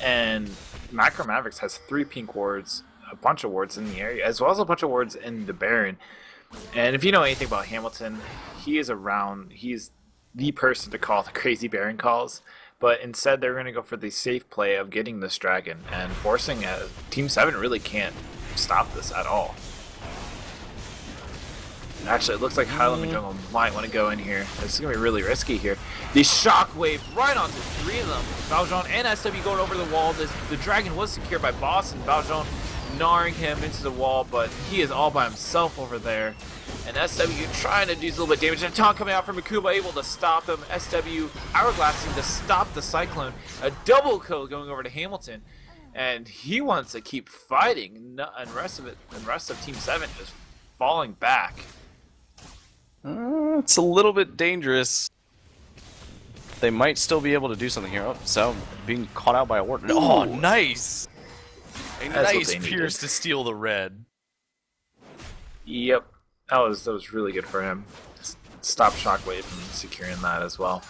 and Macro Mavericks has 3 pink wards, a bunch of wards in the area, as well as a bunch of wards in the Baron. And if you know anything about Hamilton, he's the person to call the crazy Baron calls, but instead they're going to go for the safe play of getting this dragon and forcing Team 7 really can't stop this at all. Actually, it looks like High Let Me Jungle might want to go in here. This is going to be really risky here. The Shockwave right onto 3 of them. Valjean and SW going over the wall. The dragon was secured by Boss, and Valjean gnawing him into the wall, but he is all by himself over there. And SW trying to do a little bit of damage. And a taunt coming out from Akuba, able to stop him. SW hourglassing to stop the Cyclone. A double kill going over to Hamilton. And he wants to keep fighting. And the rest of Team 7 just falling back. It's a little bit dangerous. They might still be able to do something here. Oh, so being caught out by a ward. Oh, nice! A nice pierce to steal the red. Yep, that was really good for him. Stop Shockwave from securing that as well.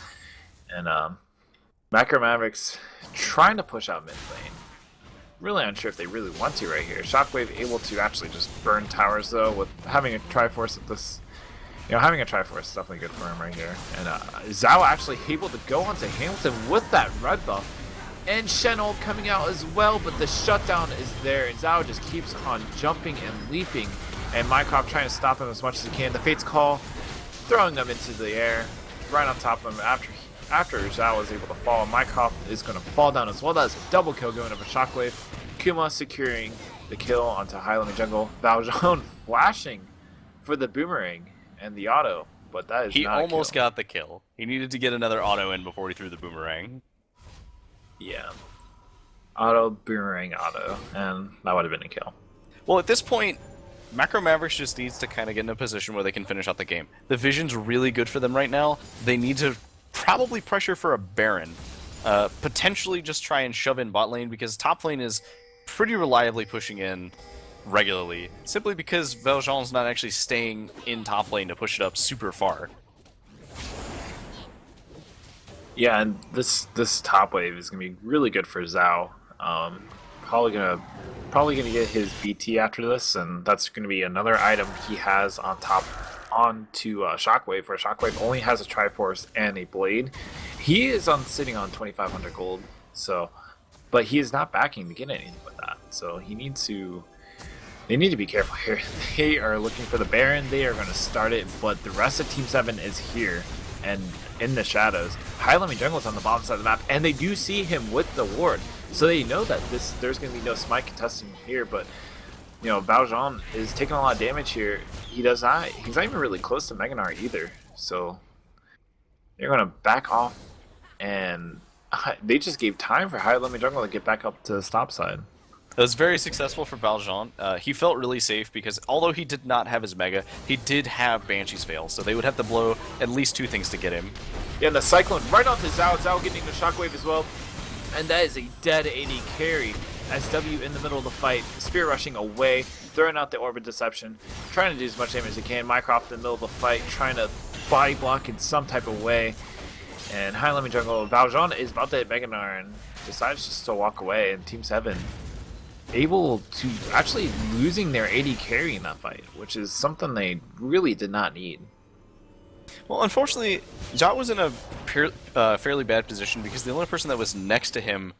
And Macro Mavericks trying to push out mid lane. Really unsure if they really want to right here. Shockwave able to actually just burn towers though, with having a Triforce at this. Having a Triforce is definitely good for him right here. And Zhao actually able to go onto Hamilton with that red buff. And Shenol coming out as well, but the shutdown is there. And Zhao just keeps on jumping and leaping. And Mycroft trying to stop him as much as he can. The Fate's Call, throwing them into the air, right on top of him after Zhao is able to fall. Mycroft is going to fall down as well. That's a double kill going over Shockwave. Kuma securing the kill onto High Let Me Jungle. Valjean flashing for the boomerang and the auto, but that is he not almost a kill. got the kill. He needed to get another auto in before he threw the boomerang. Yeah. Auto, boomerang, auto, and that would have been a kill. Well, at this point, Macro Mavericks just needs to kind of get in a position where they can finish out the game. The vision's really good for them right now. They need to probably pressure for a Baron. Potentially just try and shove in bot lane, because top lane is pretty reliably pushing in regularly, simply because Valjean's not actually staying in top lane to push it up super far. Yeah, and this top wave is gonna be really good for Zhao. Probably gonna get his BT after this, and that's gonna be another item he has on top onto Shockwave, where Shockwave only has a Triforce and a Blade. He is sitting on 2,500 gold, so, but he is not backing to get anything with that. So he needs to They need to be careful here. They are looking for the Baron. They are going to start it, but the rest of Team 7 is here and in the shadows. Highlemy Jungle's on the bottom side of the map, and they do see him with the ward. So they know that there's going to be no Smite contesting here, but you know, Valjean is taking a lot of damage here. He's not even really close to Meganar either. So they're going to back off, and they just gave time for Highlemy Jungle to get back up to the stop side. It was very successful for Valjean. He felt really safe because although he did not have his Mega, he did have Banshee's Veil, so they would have to blow at least 2 things to get him. Yeah, and the Cyclone right onto Zhao. Zhao getting the Shockwave as well. And that is a dead AD carry. SW in the middle of the fight, Spear rushing away, throwing out the Orbit Deception, trying to do as much damage as he can. Mycroft in the middle of the fight, trying to body block in some type of way. And Highlemy Jungle, Valjean is about to hit Meganar and decides just to walk away. And Team 7 able to actually losing their AD carry in that fight, which is something they really did not need. Well, unfortunately, Jot was in a fairly bad position because the only person that was next to him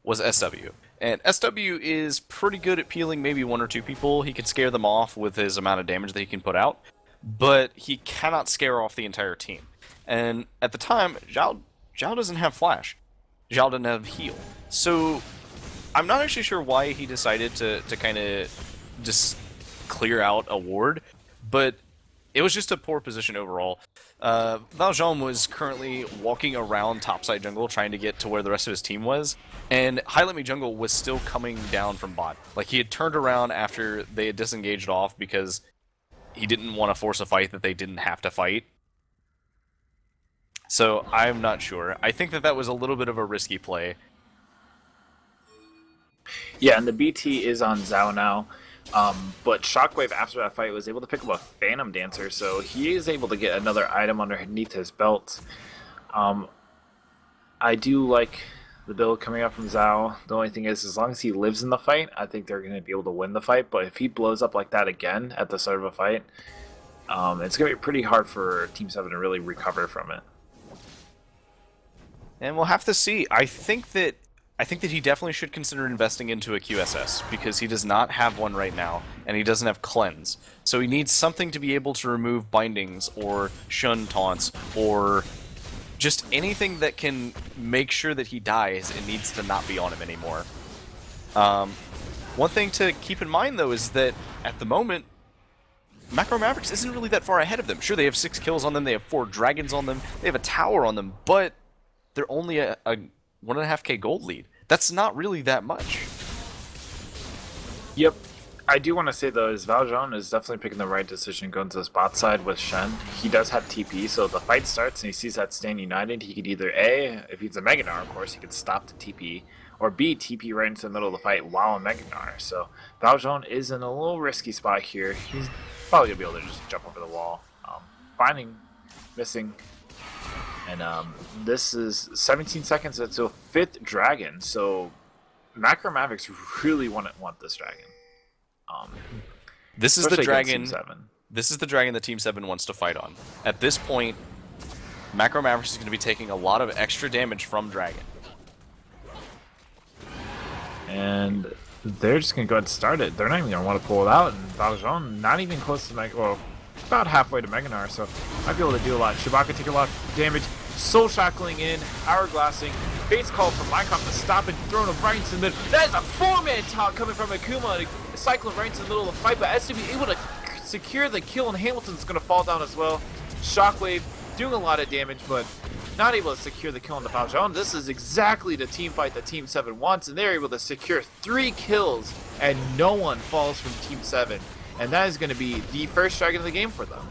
was SW. And SW is pretty good at peeling maybe 1 or 2 people. He can scare them off with his amount of damage that he can put out, but he cannot scare off the entire team. And at the time, Zhao doesn't have Flash. Zhao doesn't have Heal. So I'm not actually sure why he decided to kind of just clear out a ward, but it was just a poor position overall. Valjean was currently walking around topside jungle trying to get to where the rest of his team was, and Highlemy jungle was still coming down from bot. Like, he had turned around after they had disengaged off because he didn't want to force a fight that they didn't have to fight. So I'm not sure. I think that was a little bit of a risky play. Yeah, and the BT is on Zhao now. But Shockwave, after that fight, was able to pick up a Phantom Dancer, so he is able to get another item underneath his belt. I do like the build coming up from Zhao. The only thing is, as long as he lives in the fight, I think they're going to be able to win the fight. But if he blows up like that again at the start of a fight, it's going to be pretty hard for Team 7 to really recover from it. And we'll have to see. I think that he definitely should consider investing into a QSS, because he does not have one right now, and he doesn't have Cleanse. So he needs something to be able to remove bindings, or shun taunts, or just anything that can make sure that he dies and needs to not be on him anymore. One thing to keep in mind, though, is that at the moment, Macro Mavericks isn't really that far ahead of them. Sure, they have 6 kills on them, they have 4 dragons on them, they have a tower on them, but they're only a 1.5k gold lead. That's not really that much. Yep. I do want to say, though, is Valjean is definitely picking the right decision going to the spot side with Shen. He does have TP, so if the fight starts and he sees that stand united, he could either A, if he's a Meganar, of course, he could stop the TP, or B, TP right into the middle of the fight while a Meganar. So Valjean is in a little risky spot here. He's probably going to be able to just jump over the wall. Finding, missing. And this is 17 seconds until 5th dragon, so Macro Mavericks really want this dragon. This is the dragon. This is the dragon that Team 7 wants to fight on. At this point, Macro Mavericks is going to be taking a lot of extra damage from dragon. And they're just going to go ahead and start it. They're not even going to want to pull it out, and Valjean not even close to well, about halfway to Meganar, so might be able to do a lot. Chewbacca take a lot of damage. Soul Shackling in, Hourglassing, Bates call from Minecraft to stop it, throwing him right into the middle. That is a 4-man taunt coming from Akuma, cycling right into the middle of the fight, but SW able to secure the kill, and Hamilton's going to fall down as well. Shockwave doing a lot of damage, but not able to secure the kill on the Valjean. This is exactly the team fight that Team 7 wants, and they're able to secure 3 kills, and no one falls from Team 7. And that is going to be the first dragon of the game for them.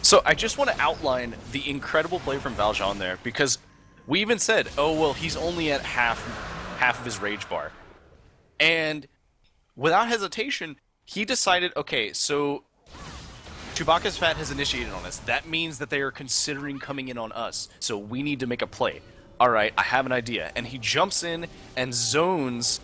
So I just want to outline the incredible play from Valjean there, because we even said, oh, well, he's only at half of his rage bar. And without hesitation, he decided, okay, so Chewbacca's Fat has initiated on us. That means that they are considering coming in on us. So we need to make a play. All right, I have an idea. And he jumps in and zones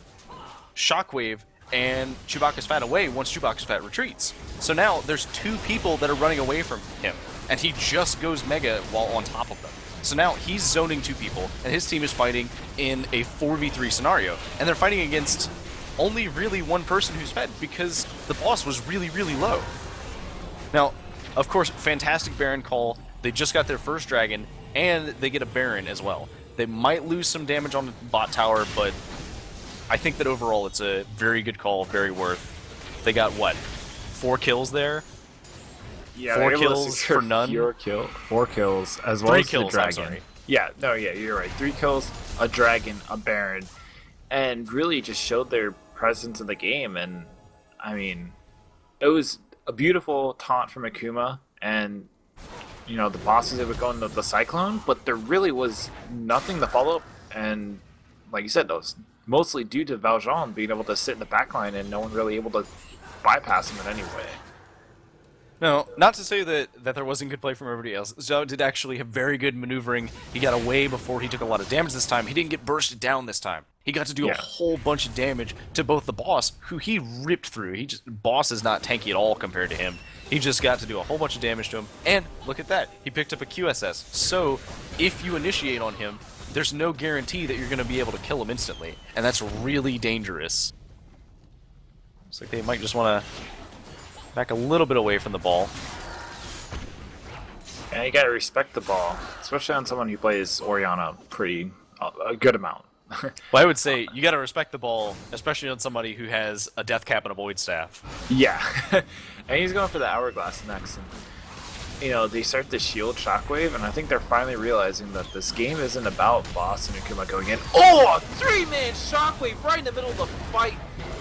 Shockwave and Chewbacca's Fat away once Chewbacca's Fat retreats. So now there's 2 people that are running away from him, and he just goes Mega while on top of them. So now he's zoning 2 people, and his team is fighting in a 4v3 scenario, and they're fighting against only really one person who's fed because the boss was really, really low. Now, of course, fantastic Baron call. They just got their first dragon, and they get a Baron as well. They might lose some damage on the bot tower, but I think that overall it's a very good call, very worth. They got, what, 4 kills there? Yeah, 4 kills for none? 4 kills, as well 3 as kills, the I'm dragon. sorry. Yeah, no, yeah, you're right. 3 kills, a dragon, a Baron, and really just showed their presence in the game. And, I mean, it was a beautiful taunt from Akuma, and, you know, the bosses that would go into the Cyclone, but there really was nothing to follow up. And, like you said, that was mostly due to Valjean being able to sit in the backline and no one really able to bypass him in any way. No, not to say that there wasn't good play from everybody else. Zhao did actually have very good maneuvering. He got away before he took a lot of damage this time. He didn't get bursted down this time. He got to do a whole bunch of damage to both the boss, who he ripped through. Boss is not tanky at all compared to him. He just got to do a whole bunch of damage to him. And look at that. He picked up a QSS. So if you initiate on him, there's no guarantee that you're going to be able to kill him instantly. And that's really dangerous. Looks like they might just want to back a little bit away from the ball. And you gotta respect the ball, especially on someone who plays Orianna a good amount. Well, I would say you gotta respect the ball, especially on somebody who has a death cap and a void staff. Yeah, and he's going for the hourglass next. And, you know, they start the shield shockwave, and I think they're finally realizing that this game isn't about Boss and Akuma going in. Oh, a 3-man shockwave right in the middle of the fight.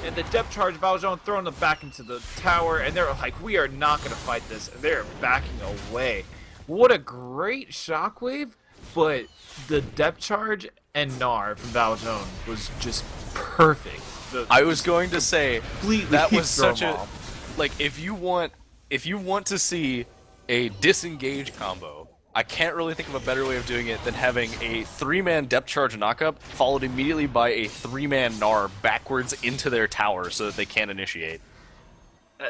And the depth charge, Valjean throwing them back into the tower, and they're like, we are not going to fight this. And they're backing away. What a great shockwave, but the depth charge and Gnar from Valjean was just perfect. I was going to say, that was such a... off. Like, if you want to see a disengage combo, I can't really think of a better way of doing it than having a 3-man depth charge knockup followed immediately by a 3-man Gnar backwards into their tower so that they can't initiate.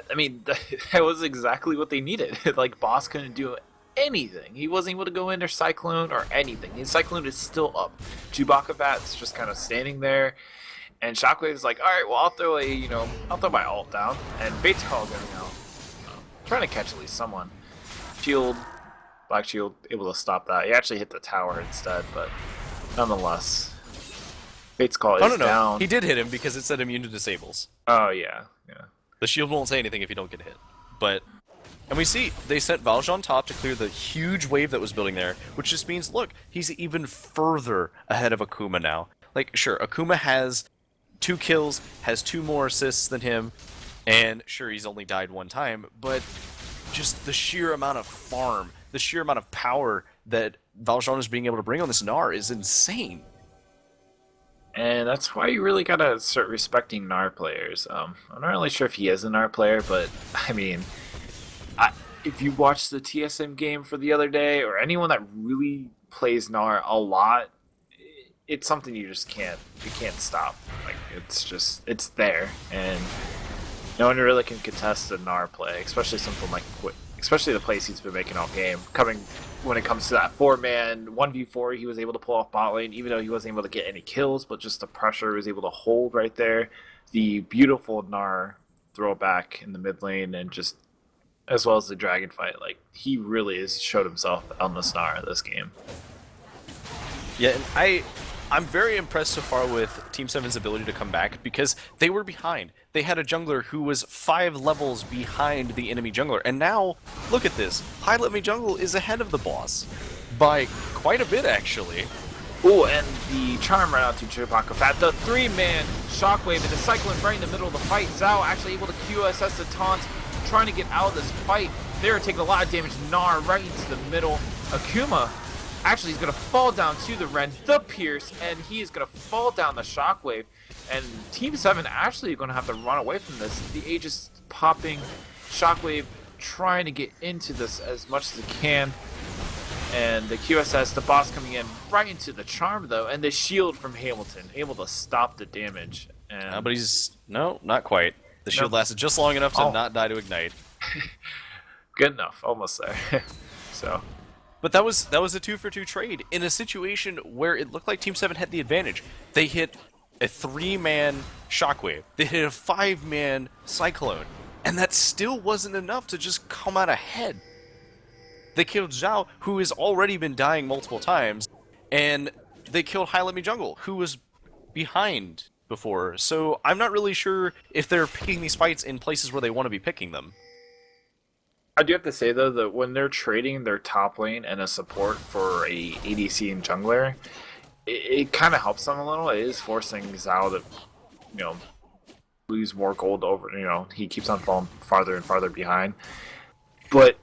I mean, that was exactly what they needed. Like, Boss couldn't do anything. He wasn't able to go into Cyclone or anything. His Cyclone is still up. Chewbacca Bat's just kind of standing there. And Shockwave's like, alright, well, I'll throw my ult down. And Fate's Call going out. Trying to catch at least someone. Shield. Black Shield able to stop that. He actually hit the tower instead, but nonetheless, Fate's Call is down. He did hit him because it said immune to disables. Oh yeah. The shield won't say anything if you don't get hit. And we see they sent Valjean top to clear the huge wave that was building there, which just means, look, he's even further ahead of Akuma now. Like, sure, Akuma has 2 kills, has 2 more assists than him, and sure, he's only died 1 time, but just the sheer amount of farm, the sheer amount of power that Valjean is being able to bring on this Gnar is insane. And that's why you really gotta start respecting Gnar players. I'm not really sure if he is a Gnar player, but I mean, if you watch the TSM game for the other day, or anyone that really plays Gnar a lot, it's something you can't stop. Like, it's there, and no one really can contest the Gnar play, especially the plays he's been making all game. When it comes to that 4-man 1v4, he was able to pull off bot lane, even though he wasn't able to get any kills, but just the pressure he was able to hold right there. The beautiful Gnar throwback in the mid lane, and just as well as the dragon fight. Like, he really has showed himself on the Gnar this game. Yeah, and I'm very impressed so far with Team 7's ability to come back, because they were behind. They had a jungler who was 5 levels behind the enemy jungler, and now, look at this. High-level jungle is ahead of the boss. By quite a bit, actually. Ooh, and the charm right out to Chewbacca Fat. The 3-man shockwave and the Cyclone right in the middle of the fight. Zhao actually able to QSS the taunt, trying to get out of this fight. They're taking a lot of damage. Gnar right into the middle. Akuma actually is going to fall down to the Ren, the Pierce, and he is going to fall down the Shockwave. And Team 7 actually going to have to run away from this. The Aegis popping, Shockwave trying to get into this as much as it can. And the QSS, the boss coming in right into the charm though, and the shield from Hamilton, able to stop the damage. And but no, not quite. The shield lasted just long enough to not die to ignite. Good enough, almost there. So, but that was a 2-for-2 trade in a situation where it looked like Team 7 had the advantage. They hit a 3-man Shockwave. They hit a 5-man Cyclone. And that still wasn't enough to just come out ahead. They killed Zhao, who has already been dying multiple times, and they killed High Let Me Jungle, who was behind before. So I'm not really sure if they're picking these fights in places where they want to be picking them. I do have to say though that when they're trading their top lane and a support for a ADC and jungler, it kind of helps them a little. It is forcing Zhao to, lose more gold over. He keeps on falling farther and farther behind. But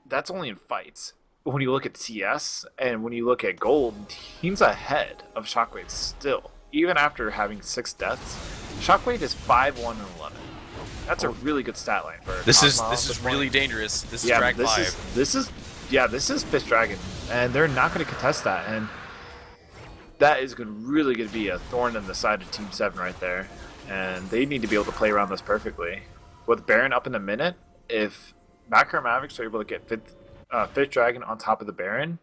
that's only in fights. When you look at CS and when you look at gold, he's ahead of Shockwave still, even after having 6 deaths. Shockwave is 5-1 and 11. That's a really good stat line for this is really dangerous. This is Drag 5. This is Fish Dragon, and they're not going to contest that, and that is really going to be a thorn in the side of Team 7 right there, and they need to be able to play around this perfectly. With Baron up in a minute, if Macro Mavericks are able to get Fish Dragon on top of the Baron,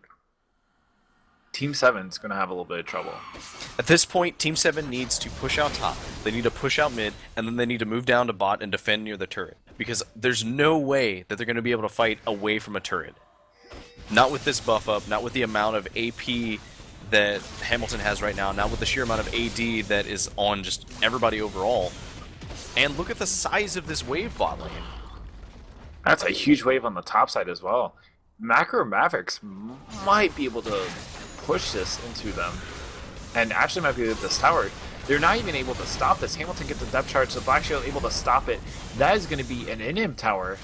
Team 7 is going to have a little bit of trouble. At this point, Team 7 needs to push out top. They need to push out mid, and then they need to move down to bot and defend near the turret. Because there's no way that they're going to be able to fight away from a turret. Not with this buff up, not with the amount of AP that Hamilton has right now, not with the sheer amount of AD that is on just everybody overall. And look at the size of this wave bot lane. That's a huge wave on the top side as well. Macro Mavericks might be able to push this into them, and actually might be with this tower. They're not even able to stop this. Hamilton gets the depth charge, so Black Shield able to stop it. That is going to be an inhib tower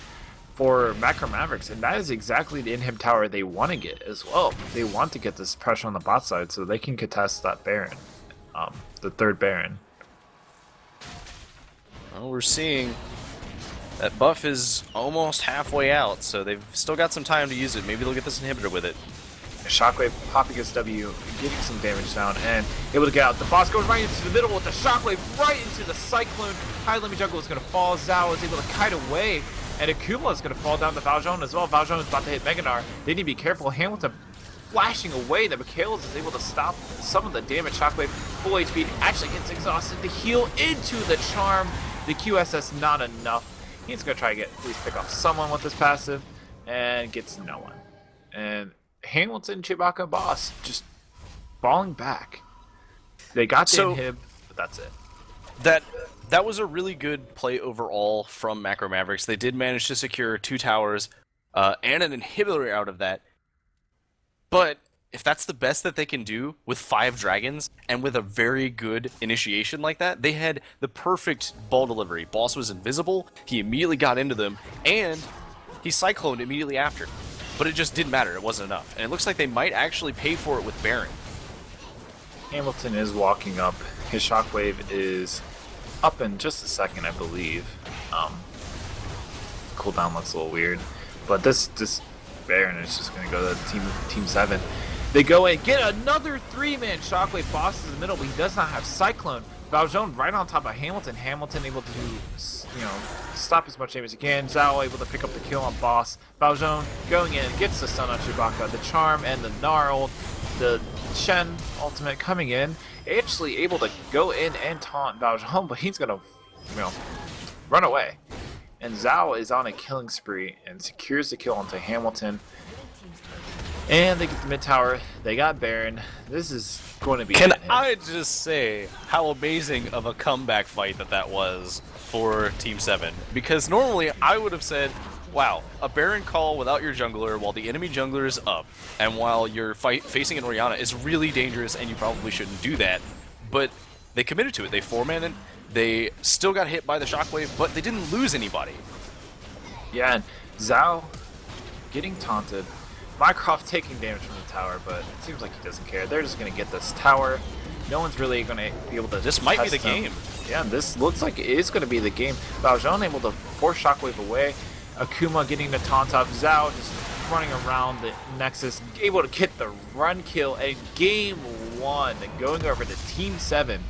for Macro Mavericks, and that is exactly the inhib tower they want to get as well. They want to get this pressure on the bot side so they can contest that Baron, the 3rd Baron. Well, we're seeing that buff is almost halfway out, so they've still got some time to use it. Maybe they'll get this inhibitor with it. Shockwave popping his W, getting some damage down, and able to get out. The boss goes right into the middle with the Shockwave right into the Cyclone. High Let Me Jungle is going to fall. Zhao is able to kite away, and Akuma is going to fall down to Valjean as well. Valjean is about to hit Meganar. They need to be careful. Hamilton flashing away. The Michaelis is able to stop some of the damage. Shockwave, full HP, actually gets exhausted. The heal into the Charm. The QSS not enough. He's going to try to at least pick off someone with this passive, and gets no one. And Hamilton, Chewbacca, boss just falling back. They got the inhib, but that's it. That was a really good play overall from Macro Mavericks. They did manage to secure 2 towers and an inhibitor out of that. But if that's the best that they can do with 5 dragons and with a very good initiation like that, they had the perfect ball delivery. Boss was invisible, he immediately got into them, and he cycloned immediately after. But it just didn't matter, it wasn't enough. And it looks like they might actually pay for it with Baron. Hamilton is walking up. His Shockwave is up in just a second, I believe. Cooldown looks a little weird. But this Baron is just going to go to Team 7. They go in, get another 3-man Shockwave. Boss is in the middle, but he does not have Cyclone. Valjean right on top of Hamilton. Hamilton able to, stop as much damage as he can. Zhao able to pick up the kill on Boss. Valjean going in, gets the stun on Chewbacca. The Charm and the Gnarl, the Shen ultimate coming in. Actually able to go in and taunt Valjean, but he's going to, run away. And Zhao is on a killing spree and secures the kill onto Hamilton. And they get the mid tower. They got Baron. This is going to be. Can I just say how amazing of a comeback fight that was for Team 7? Because normally I would have said, wow, a Baron call without your jungler while the enemy jungler is up, and while you're facing an Orianna is really dangerous and you probably shouldn't do that. But they committed to it. They 4-manned it. They still got hit by the Shockwave, but they didn't lose anybody. Yeah, and Zhao getting taunted. Mycroft taking damage from the tower, but it seems like he doesn't care. They're just going to get this tower. No one's really going to be able to. This might be the game. Yeah, this looks like it is going to be the game. Valjean able to force Shockwave away. Akuma getting the taunt up. Zhao just running around the Nexus, able to get the run kill. And game 1, going over to Team 7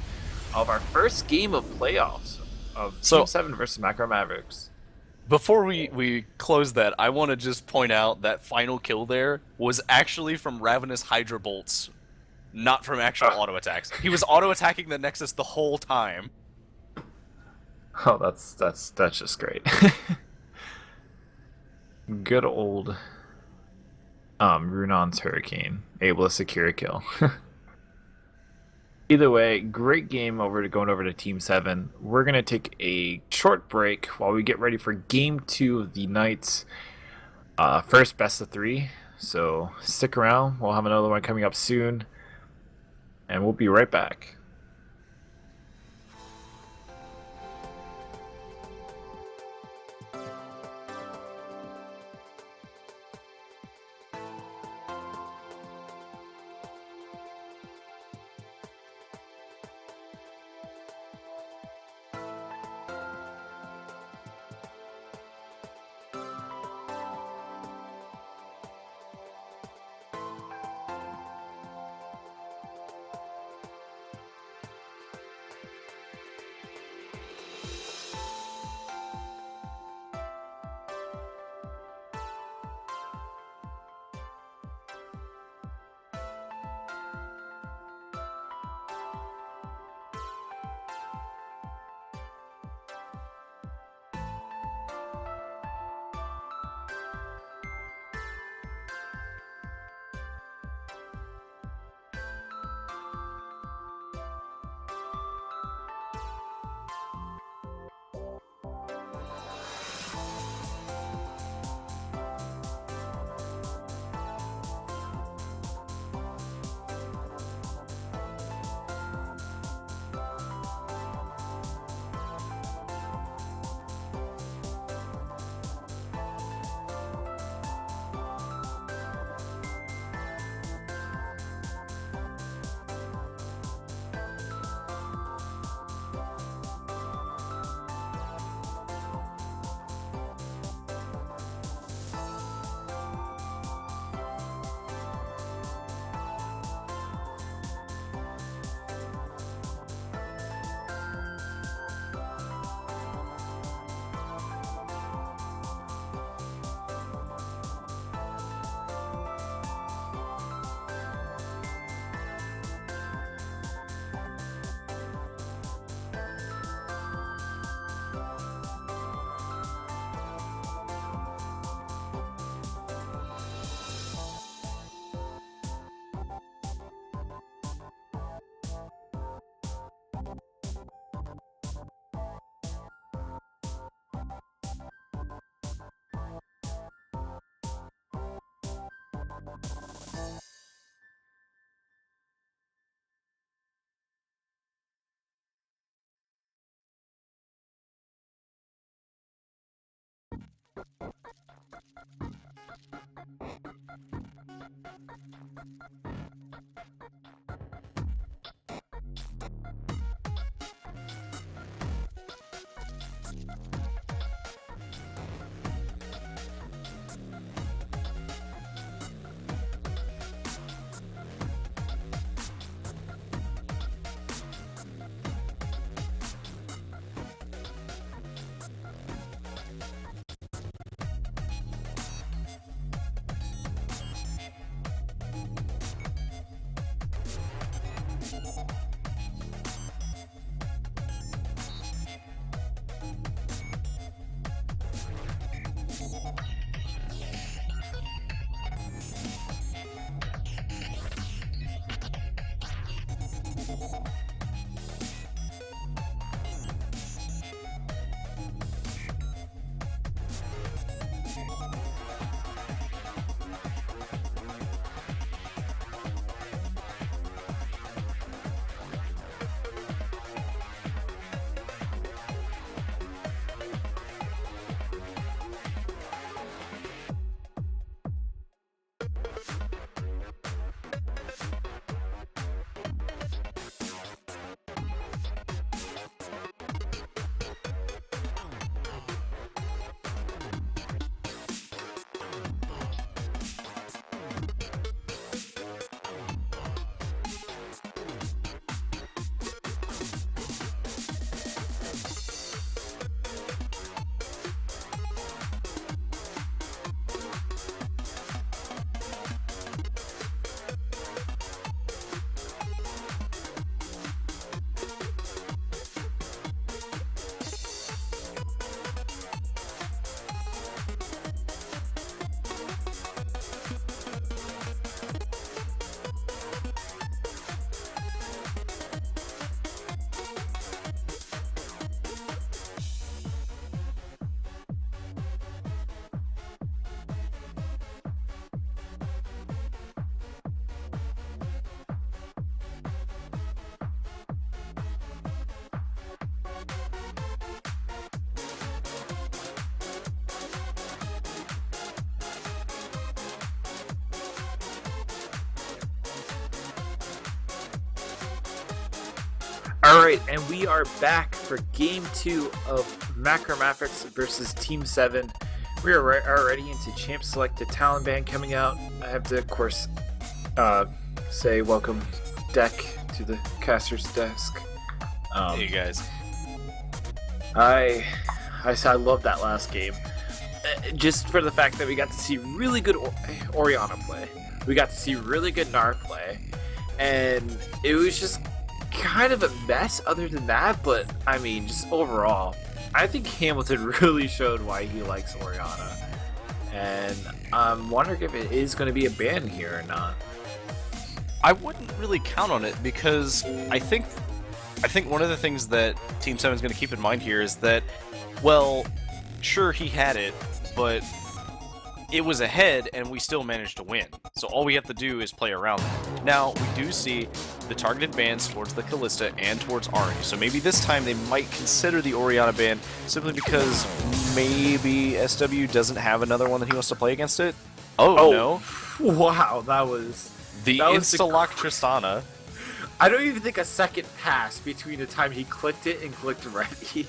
of our first game of playoffs of Team 7 versus Macro Mavericks. Before we close that, I want to just point out that final kill there was actually from Ravenous Hydra Bolts not from actual auto attacks. He was auto attacking the Nexus the whole time. Oh, that's just great. Good old Runon's Hurricane, able to secure a kill. Either way, great game going over to Team 7. We're going to take a short break while we get ready for Game 2 of the night's first best of 3. So stick around. We'll have another one coming up soon. And we'll be right back. Alright, and we are back for Game 2 of Mavericks versus Team 7. We are already into Champ Selected Talent Band coming out. I have to, of course, say welcome, Deck, to the caster's desk. Hey guys. I love that last game. Just for the fact that we got to see really good Orianna play. We got to see really good Gnar play. And it was just kind of a mess other than that, but I mean, just overall, I think Hamilton really showed why he likes Orianna. And I'm wondering if it is going to be a ban here or not. I wouldn't really count on it because I think one of the things that Team 7 is going to keep in mind here is that, well, sure, he had it, but it was ahead and we still managed to win. So all we have to do is play around it. Now, we do see the targeted bans towards the Kalista and towards Ahri, so maybe this time they might consider the Orianna ban simply because maybe SW doesn't have another one that he wants to play against it? Oh. No. Wow, that was... The insta-lock Tristana. I don't even think a second passed between the time he clicked it and clicked ready.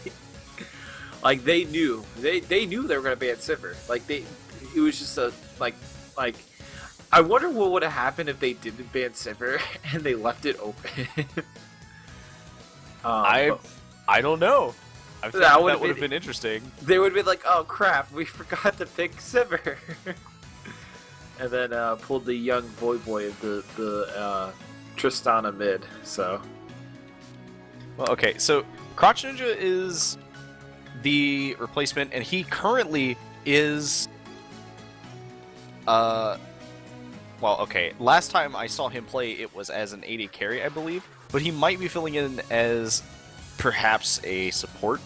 Like, they knew. They knew they were going to ban Sivir. Like, it was just a, like, I wonder what would have happened if they didn't ban Sivir and they left it open. I don't know. I think that would have been interesting. They would have been like, oh crap, we forgot to pick Sivir. And then pulled the young boy of the Tristana mid, so. Well, okay, so Crotch Ninja is the replacement, and he currently is... Well, okay, last time I saw him play, it was as an AD carry, I believe, but he might be filling in as perhaps a support.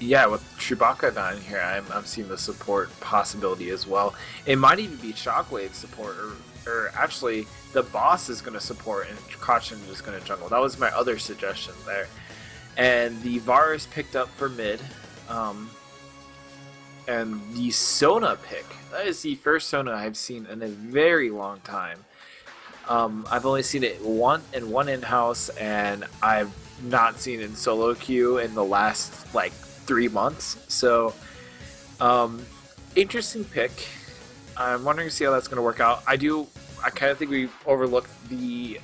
Yeah, with Chewbacca down here, I'm seeing the support possibility as well. It might even be Shockwave support, or actually, the boss is going to support and Crotch Ninja is going to jungle. That was my other suggestion there. And the VAR is picked up for mid. And the Sona pick, that is the first Sona I've seen in a very long time. I've only seen it one in-house, and I've not seen it in solo queue in the last, like, 3 months. So, interesting pick. I'm wondering to see how that's going to work out. I kind of think we overlooked the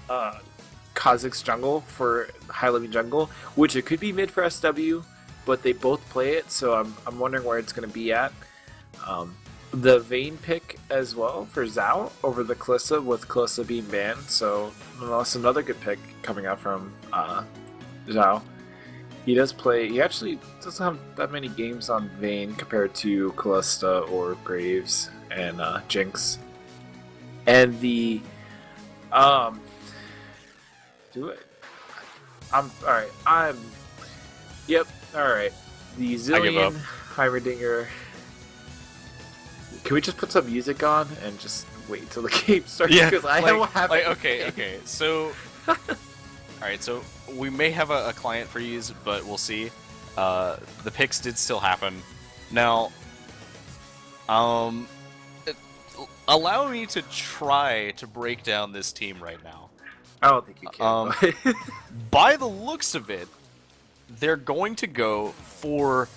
Kha'Zix jungle for high-living jungle, which it could be mid for SW, but they both play it, so I'm wondering where it's going to be at. The Vayne pick as well for Zhao over the Kalista, with Kalista being banned, so that's another good pick coming out from Zhao. He actually doesn't have that many games on Vayne compared to Kalista or Graves and Jinx. And the Yep, alright. The Zillion Heimerdinger. Can we just put some music on and just wait till the game starts? Yeah, because I don't have okay. So, alright, so we may have a client freeze, but we'll see. The picks did still happen. Now, allow me to try to break down this team right now. I don't think you can. By the looks of it, they're going to go for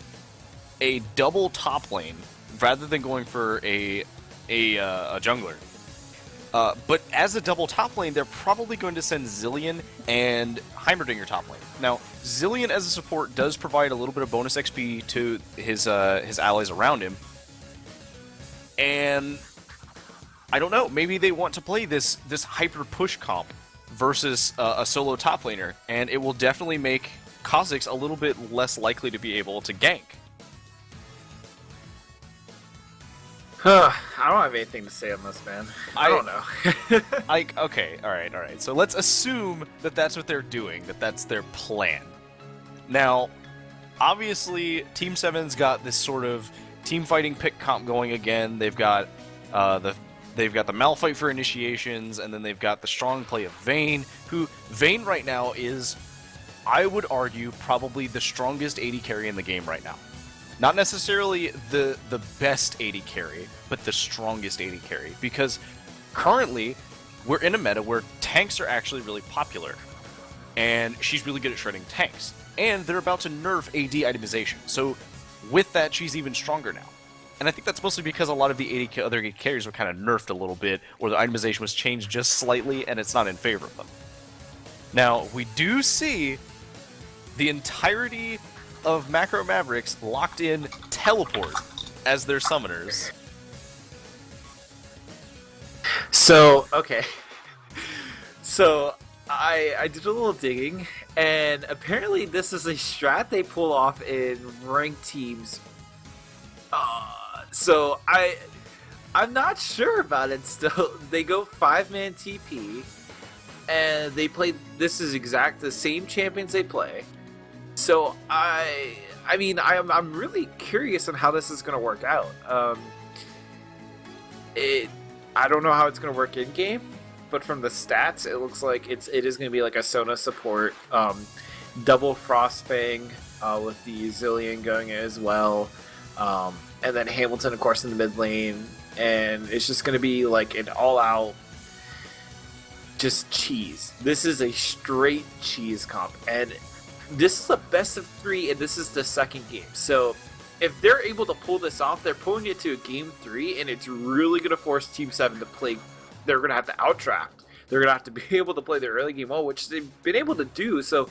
a double top lane rather than going for a jungler. But as a double top lane, they're probably going to send Zillion and Heimerdinger top lane. Now, Zillion as a support does provide a little bit of bonus XP to his allies around him. And I don't know, maybe they want to play this hyper push comp versus a solo top laner, and it will definitely make Kha'Zix a little bit less likely to be able to gank. I don't have anything to say on this, man. I don't know. Okay, alright. So let's assume that that's what they're doing, that's their plan. Now, obviously, Team 7's got this sort of team fighting pick comp going again. They've got the Malphite for initiations, and then they've got the strong play of Vayne, who Vayne right now is, I would argue, probably the strongest AD carry in the game right now. Not necessarily the best AD carry, but the strongest AD carry, because currently we're in a meta where tanks are actually really popular. and she's really good at shredding tanks. And they're about to nerf AD itemization, so with that, she's even stronger now. And I think that's mostly because a lot of the other AD carries were kind of nerfed a little bit, or the itemization was changed just slightly, and it's not in favor of them. Now, we do see the entirety of Macro Mavericks locked in Teleport as their summoners. So, okay. So, I did a little digging, and apparently this is a strat they pull off in ranked teams. So, I'm not sure about it still. They go 5-man TP, and they play, this is exact the same champions they play. So, I'm really curious on how this is going to work out. I don't know how it's going to work in game, but from the stats, it looks like it is going to be like a Sona support, double Frostfang with the Zillion going as well, and then Hamilton, of course, in the mid lane, and it's just going to be like an all-out just cheese. This is a straight cheese comp, and this is a best of 3, and this is the second game. So if they're able to pull this off, they're pulling it to a game 3, and it's really going to force Team 7 to play. They're going to have to outdraft. They're going to have to be able to play their early game well, which they've been able to do. So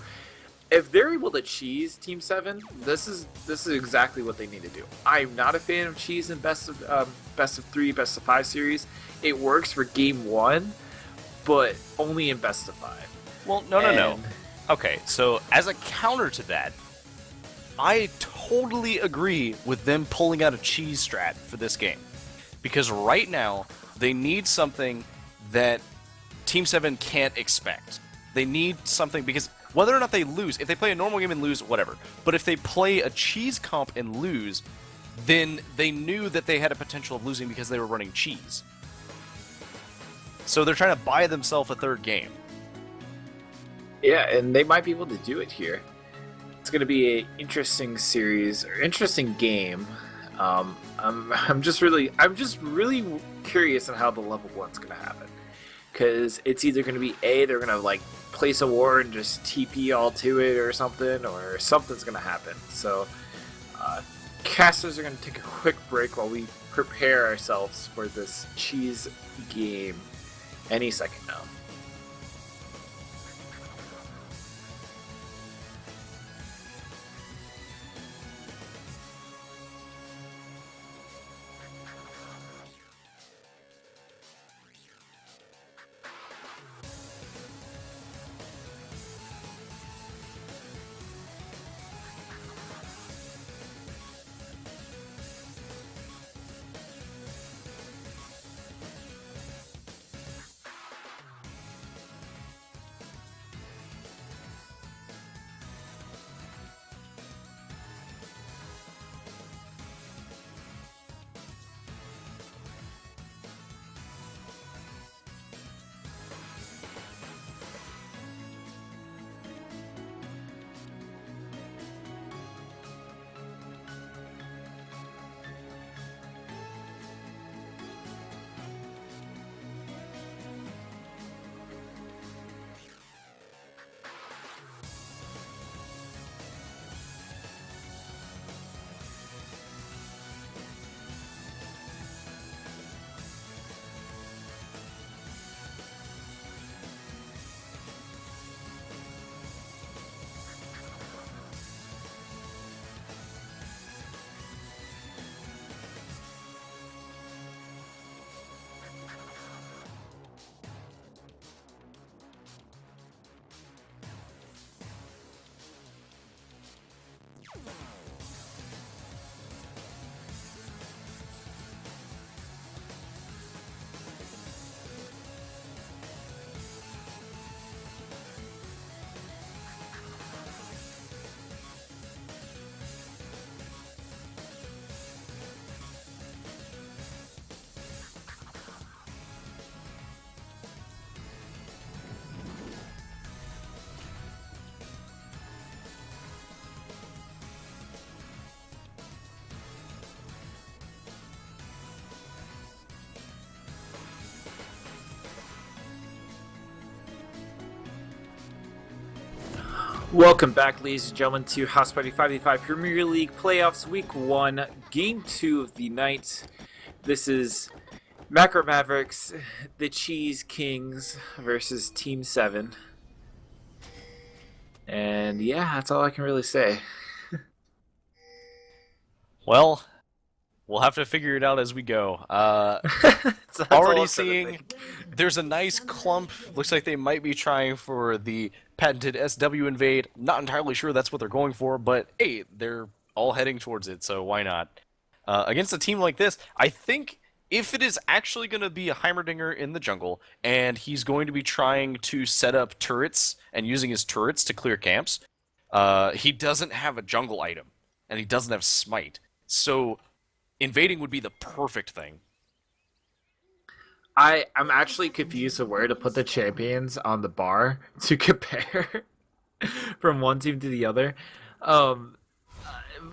if they're able to cheese Team 7, this is exactly what they need to do. I'm not a fan of cheese in best of 3, best of 5 series. It works for game 1, but only in best of 5. Well, no. Okay, so as a counter to that, I totally agree with them pulling out a cheese strat for this game. Because right now, they need something that Team 7 can't expect. They need something, because whether or not they lose, if they play a normal game and lose, whatever. But if they play a cheese comp and lose, then they knew that they had a potential of losing because they were running cheese. So they're trying to buy themselves a third game. Yeah, and they might be able to do it here. It's going to be an interesting series or interesting game. I'm just really curious on how the level 1's going to happen, because it's either going to be they're going to like place a war and just TP all to it or something's going to happen. So casters are going to take a quick break while we prepare ourselves for this cheese game any second now. Welcome back, ladies and gentlemen, to House Party 5v5 Premier League Playoffs Week 1, Game 2 of the night. This is Macro Mavericks, the Cheese Kings versus Team 7. And yeah, that's all I can really say. Well, we'll have to figure it out as we go. That's all Already I'm seeing gonna think. there's a nice clump. Looks like they might be trying for the patented SW invade. Not entirely sure that's what they're going for, but hey, they're all heading towards it, so why not? Against a team like this, I think if it is actually going to be a Heimerdinger in the jungle, and he's going to be trying to set up turrets and using his turrets to clear camps, he doesn't have a jungle item, and he doesn't have smite. So invading would be the perfect thing. I'm actually confused of where to put the champions on the bar to compare from one team to the other. Um,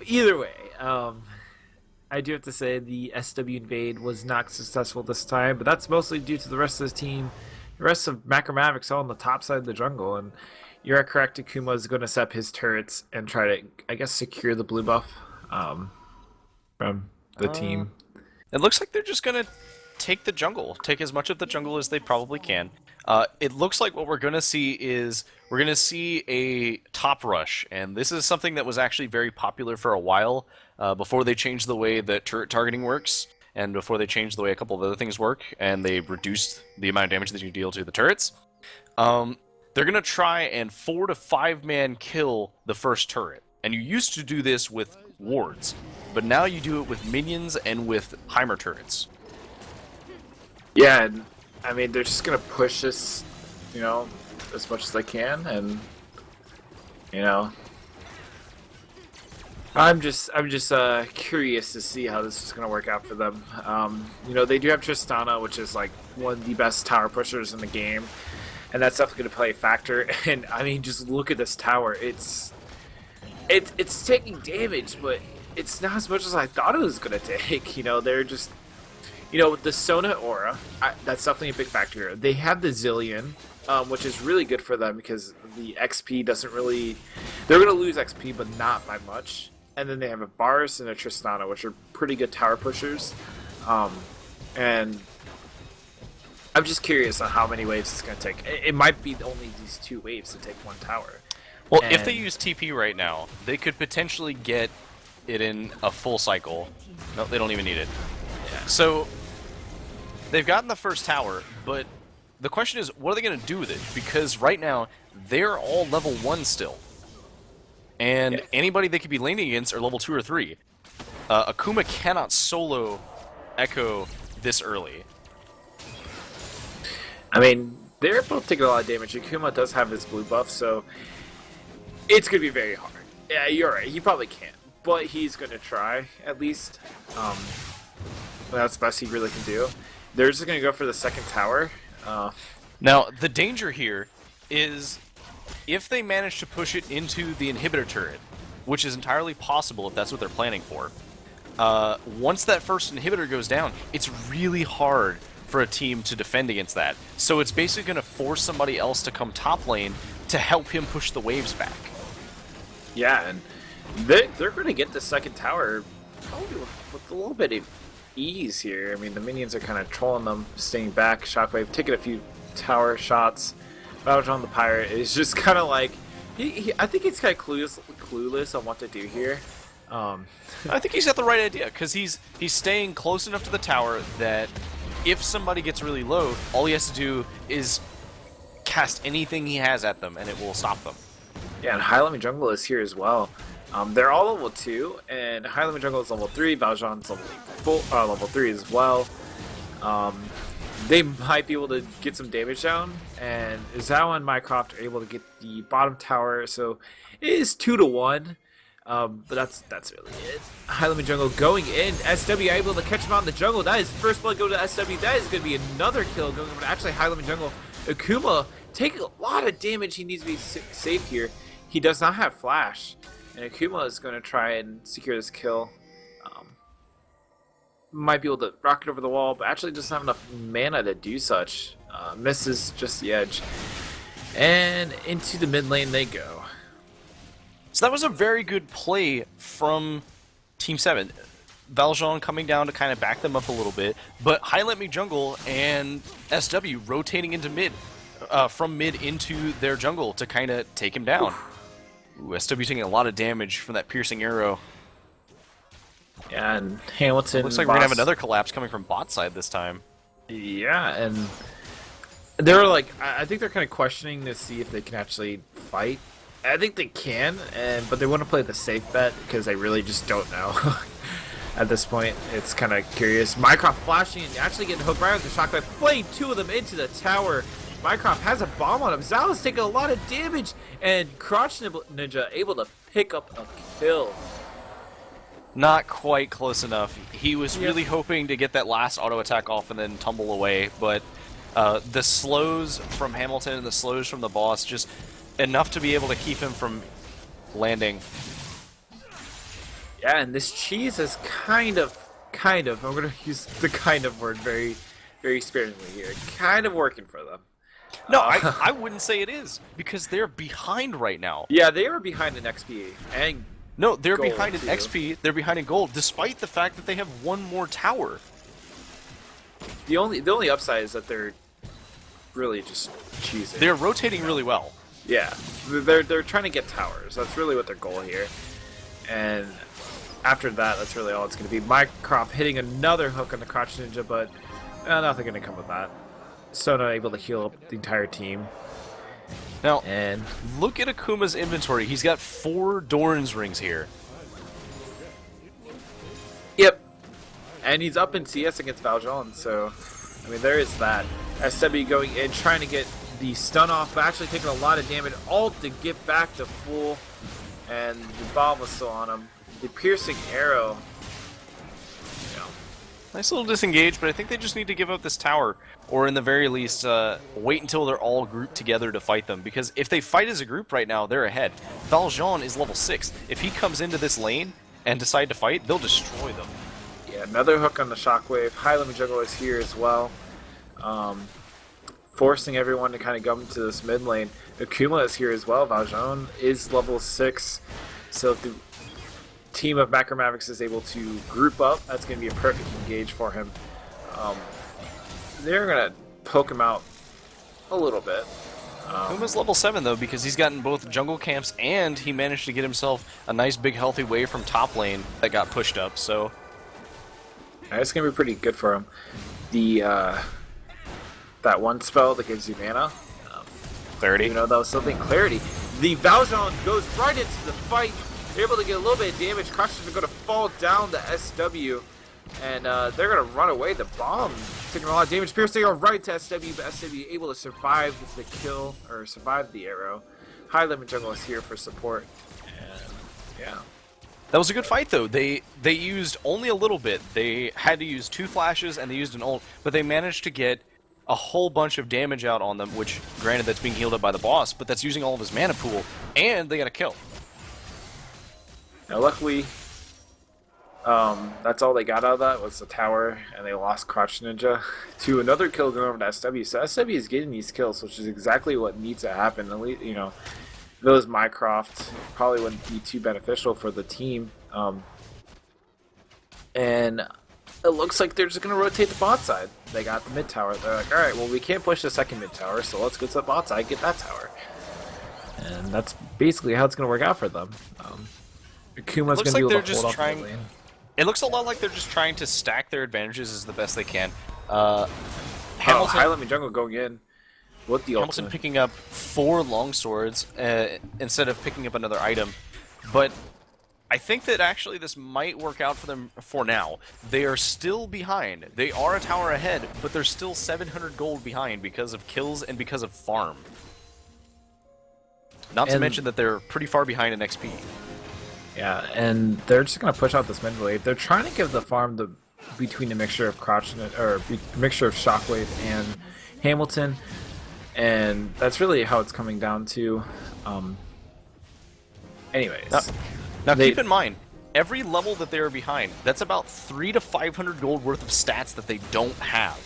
Either way, I do have to say the SW invade was not successful this time, but that's mostly due to the rest of the team. The rest of Macro Mavericks all on the top side of the jungle, and you're correct. Akuma is going to set up his turrets and try to, I guess, secure the blue buff from the team. It looks like they're just gonna take the jungle, take as much of the jungle as they probably can. It looks like what we're gonna see is we're gonna see a top rush, and this is something that was actually very popular for a while before they changed the way that turret targeting works, and before they changed the way a couple of other things work, and they reduced the amount of damage that you deal to the turrets. They're gonna try and 4 to 5 man kill the first turret, and you used to do this with wards, but now you do it with minions and with Heimer turrets. Yeah, and I mean they're just gonna push this, as much as they can, and I'm just curious to see how this is gonna work out for them. They do have Tristana, which is like one of the best tower pushers in the game, and that's definitely gonna play a factor. And I mean, just look at this tower. It's taking damage, but it's not as much as I thought it was gonna take. They're just. With the Sona Aura, that's definitely a big factor here. They have the Zillion, which is really good for them because the XP doesn't really... They're going to lose XP, but not by much. And then they have a Varus and a Tristana, which are pretty good tower pushers. And I'm just curious on how many waves it's going to take. It might be only these 2 waves to take 1 tower. Well, if they use TP right now, they could potentially get it in a full cycle. No, they don't even need it. So, they've gotten the first tower, but the question is, what are they going to do with it? Because right now, they're all level 1 still. And anybody they could be laning against are level 2 or 3. Akuma cannot solo Echo this early. I mean, they're both taking a lot of damage. Akuma does have his blue buff, so it's going to be very hard. Yeah, you're right. He probably can't, but he's going to try, at least. That's the best he really can do. They're just going to go for the second tower. Now, the danger here is if they manage to push it into the inhibitor turret, which is entirely possible if that's what they're planning for, once that first inhibitor goes down, it's really hard for a team to defend against that. So it's basically going to force somebody else to come top lane to help him push the waves back. Yeah, and they're going to get the second tower probably with a little bit of ease here. I mean, the minions are kind of trolling them, staying back. Shockwave taking a few tower shots. Battlejon the Pirate is just kind of like I think he's kind of clueless on what to do here. I think he's got the right idea because he's staying close enough to the tower that if somebody gets really low, all he has to do is cast anything he has at them and it will stop them. Yeah, and High Jungle is here as well. They're all level 2, and High Jungle is level 3, Valjean's level 3 as well. They might be able to get some damage down, and Zhao and Mycroft are able to get the bottom tower, so it is 2-1. But that's really it. High Jungle going in, SW able to catch him out in the jungle. That is first blood go to SW. That is going to be another kill going over to actually High Jungle. Akuma taking a lot of damage. He needs to be safe here. He does not have flash. And Akuma is going to try and secure this kill. Might be able to rocket over the wall, but actually doesn't have enough mana to do such. Misses just the edge. And into the mid lane they go. So that was a very good play from Team 7. Valjean coming down to kind of back them up a little bit, but High Let Me Jungle and SW rotating into mid, from mid into their jungle to kind of take him down. Ooh, SW taking a lot of damage from that piercing arrow. Yeah, and Hamilton. Looks like we're gonna have another collapse coming from bot side this time. Yeah, and they're like, I think they're kind of questioning to see if they can actually fight. I think they can, but they want to play the safe bet because they really just don't know. At this point, it's kind of curious. Mycroft flashing and actually getting hooked right with the shotgun, playing two of them into the tower. Mycroft has a bomb on him. Zal is taking a lot of damage, and Crotch Ninja able to pick up a kill. Not quite close enough. He was really hoping to get that last auto attack off and then tumble away, but the slows from Hamilton and the slows from the boss just enough to be able to keep him from landing. Yeah, and this cheese is kind of, I'm going to use the kind of word very, very sparingly here, kind of working for them. No, I wouldn't say it is, because they're behind right now. Yeah, they are behind in XP, and no, they're gold behind in too. XP, they're behind in gold, despite the fact that they have one more tower. The only upside is that they're really just cheesing. They're rotating really well. Yeah, they're trying to get towers. That's really what their goal here. And after that, that's really all it's going to be. Mycroft hitting another hook on the Crotch Ninja, but nothing going to come of that. Sona able to heal up the entire team. Now, And look at Akuma's inventory. He's got 4 Doran's rings here. yep, and he's up in CS against Valjean, so I mean there is that. SW going in, trying to get the stun off, but actually taking a lot of damage. Ult to get back to full, and the bomb was still on him. The piercing arrow. You know, Nice little disengage, but I think they just need to give up this tower, or in the very least, wait until they're all grouped together to fight them, because if they fight as a group right now, they're ahead. Valjean is level 6. If he comes into this lane and decide to fight, they'll destroy them. yeah, another hook on the shockwave. High Limit Jungle is here as well. Forcing everyone to kind of come into this mid lane. Akuma is here as well. Valjean is level 6. So if the team of Macro Mavericks is able to group up, that's going to be a perfect engage for him. They're going to poke him out a little bit. Akuma's level 7 though, because he's gotten both jungle camps and he managed to get himself a nice big healthy wave from top lane that got pushed up, so... It's going to be pretty good for him. The that one spell that gives you mana, Clarity. you know, that was something. Clarity. The Valjean goes right into the fight. They're able to get a little bit of damage. Crushers are going to fall down to SW, and they're going to run away. The bomb taking a lot of damage. Piercing right to SW, but SW able to survive the kill, or survive the arrow. High Limit Jungle is here for support, and yeah. That was a good fight though. They used only a little bit. They had to use 2 flashes and they used an ult, but they managed to get a whole bunch of damage out on them, which granted that's being healed up by the boss, but that's using all of his mana pool, and they got a kill. Now luckily, that's all they got out of that was the tower, and they lost Crotch Ninja to another kill going over to SW. So SW is getting these kills, which is exactly what needs to happen. At least, you know, those Mycroft probably wouldn't be too beneficial for the team. And it looks like they're just going to rotate the bot side. They got the mid tower. They're like, alright, well, we can't push the second mid tower, so let's go to the bot side, get that tower. And that's basically how it's going to work out for them. Akuma's going to be able to hold off the lane. It looks a lot like they're just trying to stack their advantages as the best they can. Hamilton, High Limit Jungle going in with the Hamilton ultimate. picking up 4 longswords instead of picking up another item, but I think that actually this might work out for them for now. They are still behind. They are a tower ahead, but they're still 700 gold behind because of kills and because of farm. Not to mention that they're pretty far behind in XP. Yeah, and they're just going to push out this mid wave. They're trying to give the farm between a mixture of mixture of Shockwave and Hamilton, and that's really how it's coming down to. Anyways, now keep in mind, every level that they're behind, that's about 300 to 500 gold worth of stats that they don't have.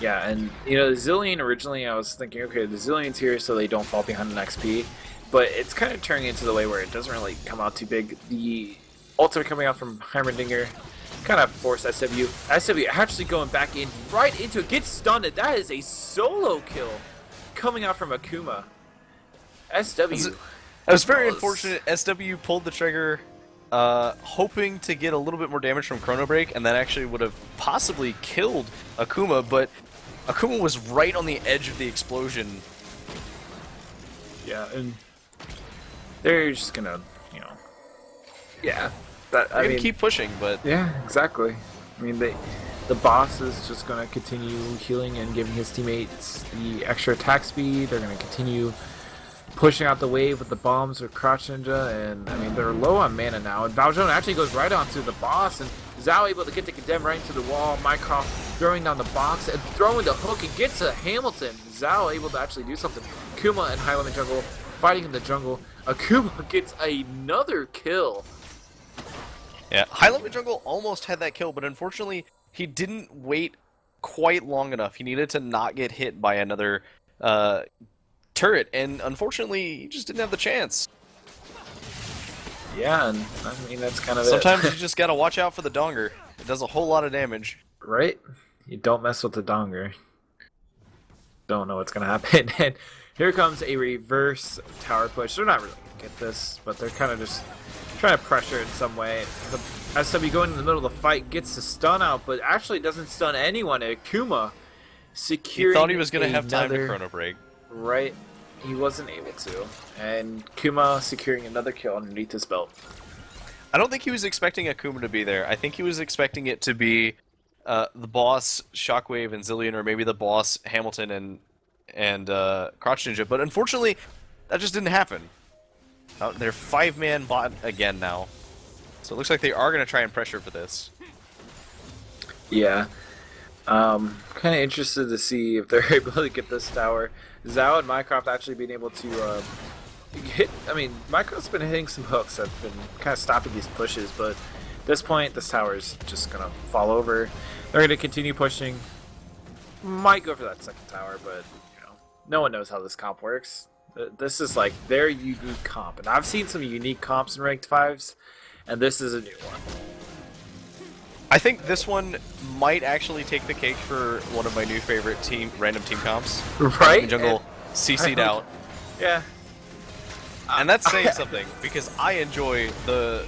yeah, and you know, the Zillion originally, I was thinking, okay, the Zillion's here so they don't fall behind in XP. but it's kind of turning into the way where it doesn't really come out too big. The ultimate coming out from Heimerdinger kind of forced SW. SW actually going back in right into it, gets stunned. That is a solo kill coming out from Akuma. SW. It was very unfortunate. SW pulled the trigger, hoping to get a little bit more damage from Chrono Break, and that actually would have possibly killed Akuma, but Akuma was right on the edge of the explosion. Yeah, and they're just gonna, yeah. That They're gonna keep pushing, but yeah, exactly. I mean, the boss is just gonna continue healing and giving his teammates the extra attack speed. They're gonna continue pushing out the wave with the bombs with Crouch Ninja, and I mean they're low on mana now. And Valjean actually goes right onto the boss, and Zhao able to get the Condemn right into the wall. Mycroft throwing down the box and throwing the hook and gets to Hamilton. Zhao able to actually do something. Kuma and High Limit Jungle fighting in the jungle. Akuma gets another kill. yeah, High Limit Jungle almost had that kill, but unfortunately he didn't wait quite long enough. He needed to not get hit by another turret, and unfortunately he just didn't have the chance. Yeah, and I mean that's kind of Sometimes you just gotta watch out for the Donger. It does a whole lot of damage. right? You don't mess with the Donger. Don't know what's gonna happen. And here comes a reverse tower push. They're not really gonna get this, but they're kind of just trying to pressure in some way. The SW going in the middle of the fight gets the stun out, but actually doesn't stun anyone. Akuma securing. He thought he was gonna have time to another- Chrono Break. Right, he wasn't able to, and Kuma securing another kill underneath his belt. I don't think he was expecting Akuma to be there. I think he was expecting it to be the boss Shockwave and Zillion, or maybe the boss Hamilton and Crotch Ninja. But unfortunately, that just didn't happen. They're 5-man bot again now, so it looks like they are going to try and pressure for this. Yeah. Kind of interested to see if they're able to get this tower. Zhao and Mycroft actually being able to hit. I mean, Mycroft's been hitting some hooks that have been kind of stopping these pushes, but at this point, this tower is just gonna fall over. They're gonna continue pushing. Might go for that second tower, but no one knows how this comp works. This is like their unique comp, and I've seen some unique comps in ranked 5s, and this is a new one. I think this one might actually take the cake for one of my new favorite random team comps. Right? Jungle CC'd out. Yeah. And that's saying something, because I enjoy the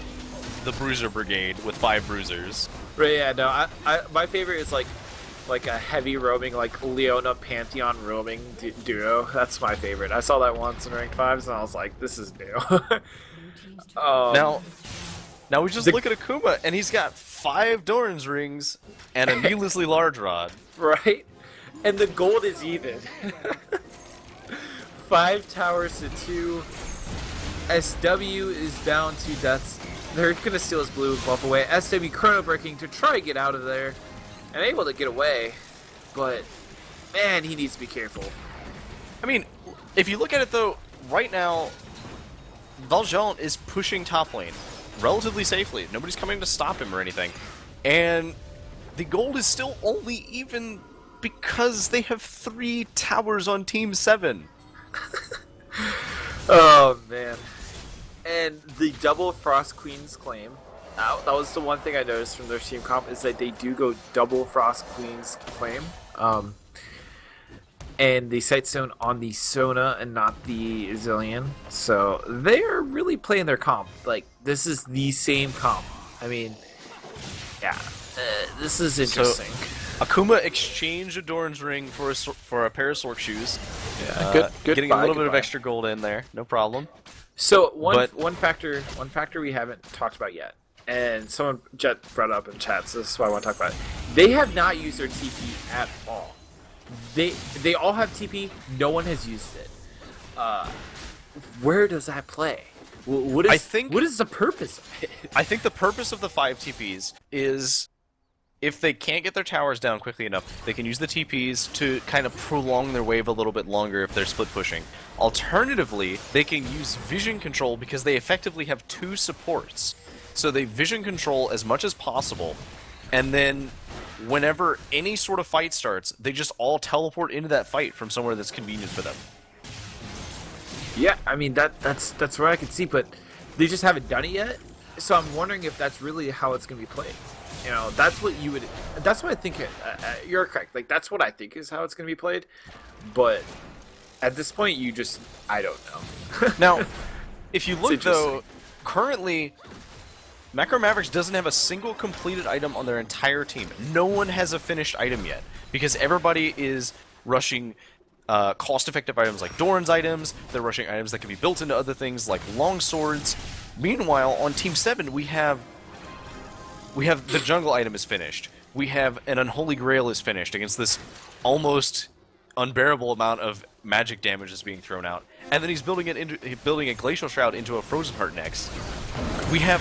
Bruiser Brigade with 5 Bruisers. Right, yeah, no, I my favorite is like a heavy roaming, like Leona Pantheon roaming duo. That's my favorite. I saw that once in ranked 5s, and I was like, this is new. Now we just look at Akuma, and he's got 5 Doran's rings and a needlessly large rod. Right? And the gold is even. 5 towers to 2. SW is down to deaths. They're gonna steal his blue buff away. SW chrono breaking to try to get out of there. And able to get away. But, man, he needs to be careful. I mean, if you look at it though, right now, Valjean is pushing top lane relatively safely. Nobody's coming to stop him or anything. And the gold is still only even because they have 3 towers on Team 7. Oh, man. And the double Frost Queen's claim, that was the one thing I noticed from their team comp, is that they do go double Frost Queen's claim. And the Sightstone on the Sona and not the Zillion. So they are really playing their comp. Like, this is the same comp. I mean, yeah, this is interesting. So, Akuma exchanged a Doran's ring for a pair of Sork shoes. Yeah, good. Getting a little bit of extra gold in there, no problem. So one factor we haven't talked about yet, and someone Jet brought up in chat, so this is what I want to talk about. They have not used their TP at all. They all have TP. No one has used it. Where does that play? What is the purpose of it? I think the purpose of the 5 TPs is if they can't get their towers down quickly enough, they can use the TPs to kind of prolong their wave a little bit longer if they're split pushing. Alternatively, they can use vision control because they effectively have 2 supports. So they vision control as much as possible, and then whenever any sort of fight starts, they just all teleport into that fight from somewhere that's convenient for them. Yeah, I mean that's where I could see, but they just haven't done it yet. So I'm wondering if that's really how it's gonna be played. You know, that's what you would. That's what I think. You're correct. Like that's what I think is how it's gonna be played. But at this point, I don't know. Now, if you look though, currently, Macro Mavericks doesn't have a single completed item on their entire team. No one has a finished item yet because everybody is rushing cost-effective items like Doran's items. They're rushing items that can be built into other things like long swords. Meanwhile, on Team 7, we have the jungle item is finished. We have an Unholy Grail is finished against this almost unbearable amount of magic damage that's being thrown out. And then he's building a Glacial Shroud into a Frozen Heart next. We have...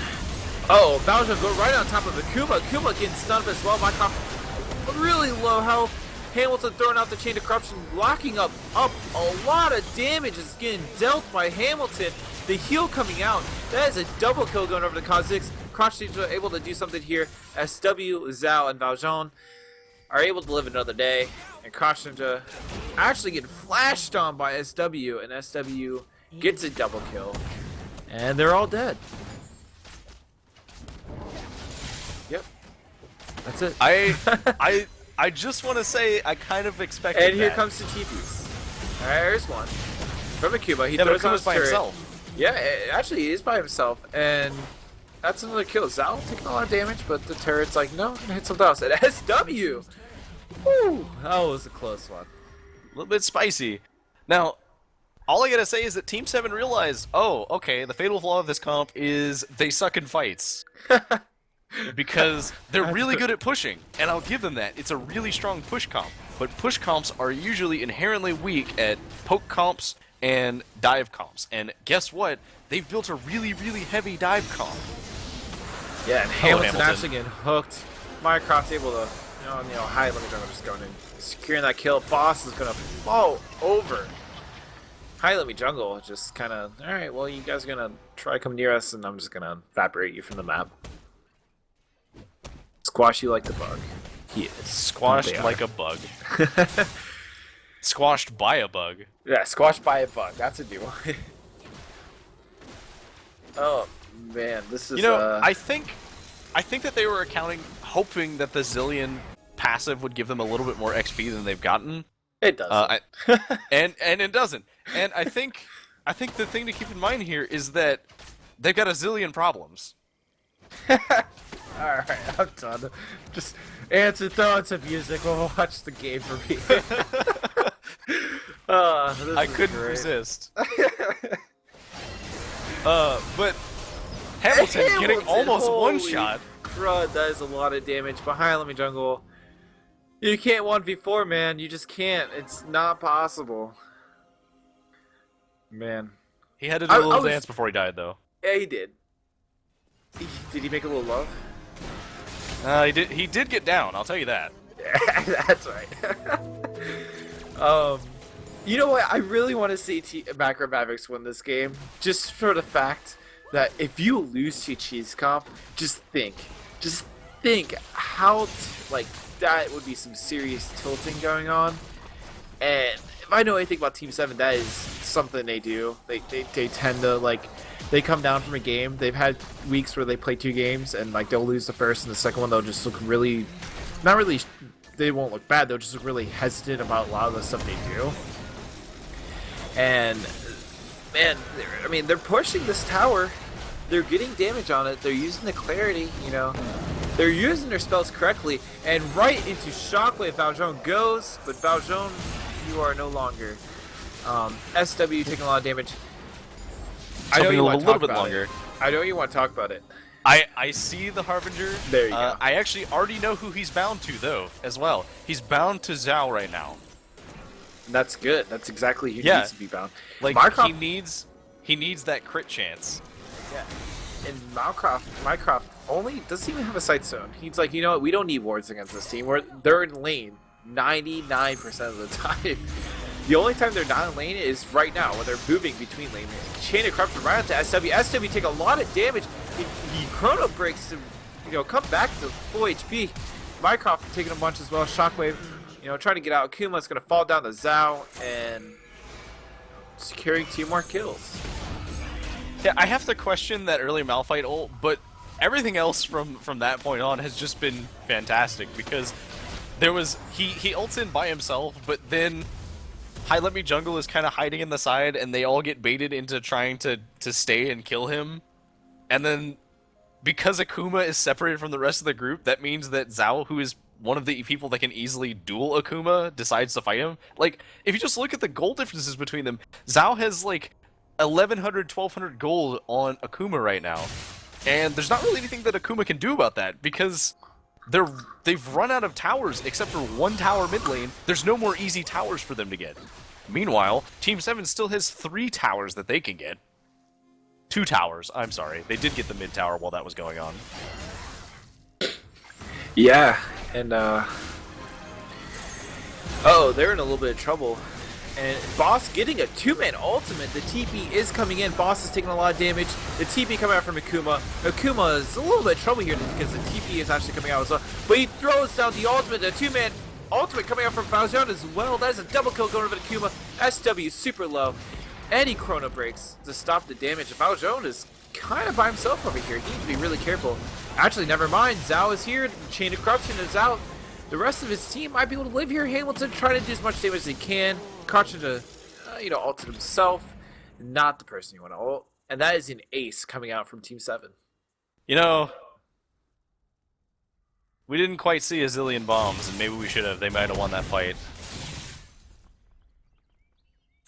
Oh, Bowser go right on top of Akuma. Akuma getting stunned as well. Minecraft really low health. Hamilton throwing out the Chain of Corruption, locking up a lot of damage is getting dealt by Hamilton. The heal coming out. That is a double kill going over to Kha'Zix. Crotch Ninja able to do something here. SW, Zhao, and Valjean are able to live another day. And Crotch Ninja actually getting flashed on by SW, and SW gets a double kill. And they're all dead. Yep. That's it. I just want to say I kind of expected And here that. comes the TPs. Alright, there's one. From Akuma, he Yeah, but throws on his Akuma's by turret. himself. Yeah, actually he is by himself, and that's another kill. Zhao taking a lot of damage, but the turret's like, no, I'm gonna hit something else. And SW! Woo! That was a close one. A little bit spicy. Now, all I gotta say is that Team 7 realized, oh, okay, the fatal flaw of this comp is they suck in fights. Because they're really good at pushing, and I'll give them that. It's a really strong push comp, but push comps are usually inherently weak at poke comps and dive comps. And guess what? They've built a really, really heavy dive comp. Yeah, and Hamilton Hamilton. actually getting hooked. Minecraft's able to, high limit jungle just going in, securing that kill. Boss is gonna fall over. High limit jungle just kind of, all right, well, you guys are gonna try to come near us, and I'm just gonna evaporate you from the map. Squash you like the bug. He is. Squashed They are. like a bug. Squashed by a bug. Yeah, squashed by a bug. That's a new one. Oh man, this is. You know, I think that they were hoping that the Zillion passive would give them a little bit more XP than they've gotten. It doesn't. And it doesn't. And I think the thing to keep in mind here is that they've got a zillion problems. Alright, I'm done. Just answer, throw on some music, we'll watch the game for me. I couldn't resist. But Hamilton getting almost one shot. Crud, that is a lot of damage. Behind Lemmy Jungle. You can't 1v4, man. You just can't. It's not possible. Man. He had to do a little dance before he died, though. Yeah, he did. Did he make a little love? He did get down. I'll tell you that. Yeah, that's right. You know what? I really want to see Macro Mavericks win this game, just for the fact that if you lose to Cheese Comp, just think how that would be some serious tilting going on. And if I know anything about Team 7, that is something they do. They tend to they come down from a game. They've had weeks where they play 2 games and they'll lose the first, and the second one they'll just look really, not really, they won't look bad. They'll just look really hesitant about a lot of the stuff they do. And man, they're pushing this tower. They're getting damage on it. They're using the clarity, They're using their spells correctly, and right into Shockwave Valjean goes, but Valjean, you are no longer. SW taking a lot of damage. I know you want to talk about it. I know you want to talk about it. I see the Harbinger. There you go. I actually already know who he's bound to, though, as well. He's bound to Zhao right now. That's good. That's exactly who needs to be bound. He needs that crit chance. Yeah. And Minecraft only doesn't even have a sight zone. He's like, you know what? We don't need wards against this team. They're in lane 99% of the time. The only time they're not in lane is right now when they're moving between lanes. Chain of Corruption right onto SW. SW take a lot of damage. He chrono breaks to come back to full HP. Minecraft taking a bunch as well. Shockwave, trying to get out. Akuma's gonna fall down to Zhao, and securing 2 more kills. Yeah, I have to question that early Malphite ult, but everything else from that point on has just been fantastic because there was he ults in by himself, but then Hi Let Me Jungle is kind of hiding in the side, and they all get baited into trying to stay and kill him, and then because Akuma is separated from the rest of the group, that means that Zhao, who is one of the people that can easily duel Akuma, decides to fight him. Like, if you just look at the goal differences between them, Zhao has like 1100, 1200 gold on Akuma right now. And there's not really anything that Akuma can do about that because they've run out of towers except for one tower mid lane. There's no more easy towers for them to get. Meanwhile, Team 7 still has 3 towers that they can get. 2 towers, I'm sorry. They did get the mid tower while that was going on. Yeah, and they're in a little bit of trouble. And Boss getting a 2-man ultimate. The TP is coming in. Boss is taking a lot of damage. The TP coming out from Akuma. Akuma is a little bit of trouble here because the TP is actually coming out as well. But he throws down the ultimate. The 2-man ultimate coming out from Baozhan as well. That is a double kill going over to Akuma. SW super low. And he chrono breaks to stop the damage. Baozhan is kind of by himself over here. He needs to be really careful. Actually, never mind. Zhao is here. The Chain of Corruption is out. The rest of his team might be able to live here. Hamilton trying to do as much damage as he can. Caution to, ulted himself. Not the person you want to ult. And that is an ace coming out from Team 7. You know, we didn't quite see a zillion bombs, and maybe we should have. They might have won that fight.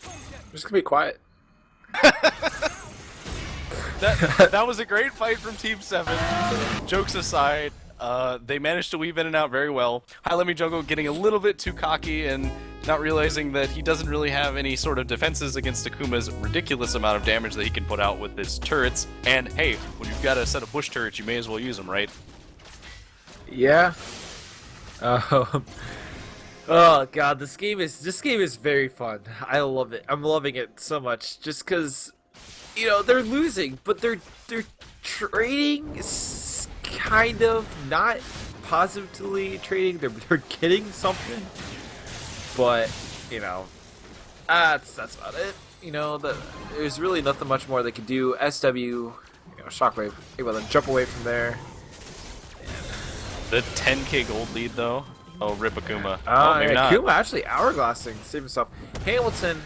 I'm just going to be quiet. That was a great fight from Team 7. Jokes aside, they managed to weave in and out very well. Hi Let Me Jungle getting a little bit too cocky and not realizing that he doesn't really have any sort of defenses against Akuma's ridiculous amount of damage that he can put out with his turrets. And hey, when you've got a set of bush turrets, you may as well use them, right? Yeah. Oh god, this game is very fun. I love it. I'm loving it so much just because they're losing, but they're trading kind of not positively trading. They're getting something, but that's about it. There's really nothing much more they can do. SW, Shockwave able to jump away from there. The 10k gold lead though. Oh, rip Akuma. Maybe not. Akuma actually hourglassing, save himself. Hamilton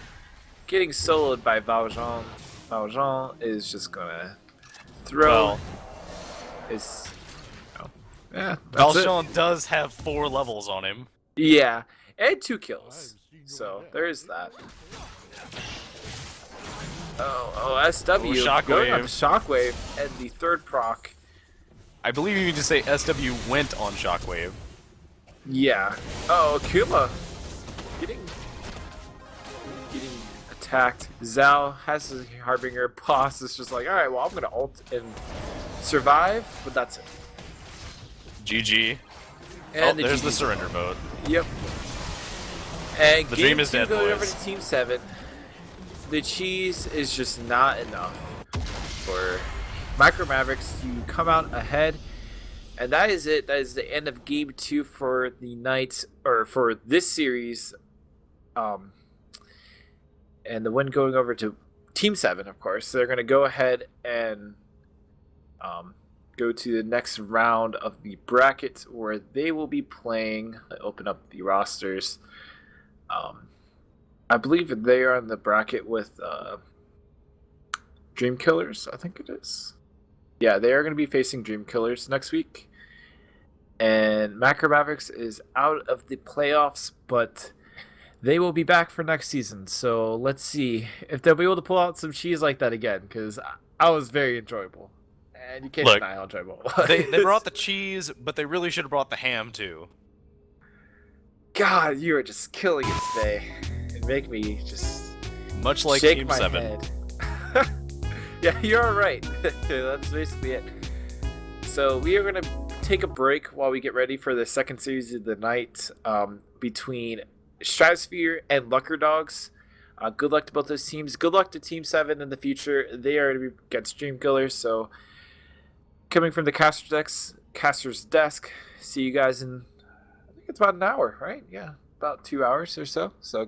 getting soloed by Baozhan. Baozhan is just gonna throw his. Yeah, Baozhan does have 4 levels on him. Yeah, and 2 kills. So there is that. SW Shockwave. going on to Shockwave and the 3rd proc. I believe you need to say SW went on Shockwave. Yeah. Oh, Akuma getting attacked. Zhao has his Harbinger. Boss is just like, alright, well, I'm gonna ult and survive, but that's it. GG. And there's the surrender vote. Yep. And the dream is dead, going over boys. to Team 7. The cheese is just not enough for Micro Mavericks to come out ahead. And that is it. That is the end of Game 2 for the night, or for this series. And the win going over to Team 7, of course. So they're going to go ahead and go to the next round of the bracket where they will be playing. I open up the rosters. I believe they are in the bracket with Dream Killers, I think it is. Yeah, they are going to be facing Dream Killers next week. And Macro Mavericks is out of the playoffs, but they will be back for next season. So let's see if they'll be able to pull out some cheese like that again, because I was very enjoyable. And you can't deny how enjoyable it was. They brought the cheese, but they really should have brought the ham too. God, you are just killing it today. And make me just much like shake Team my 7. Head. Yeah, you're right. That's basically it. So we are going to take a break while we get ready for the second series of the night between Stratosphere and Lucker Dogs. Good luck to both those teams. Good luck to Team 7 in the future. They are going to be against Dream Killers. So coming from the caster's desk, see you guys in, I think it's about an hour, right? Yeah, about 2 hours or so. So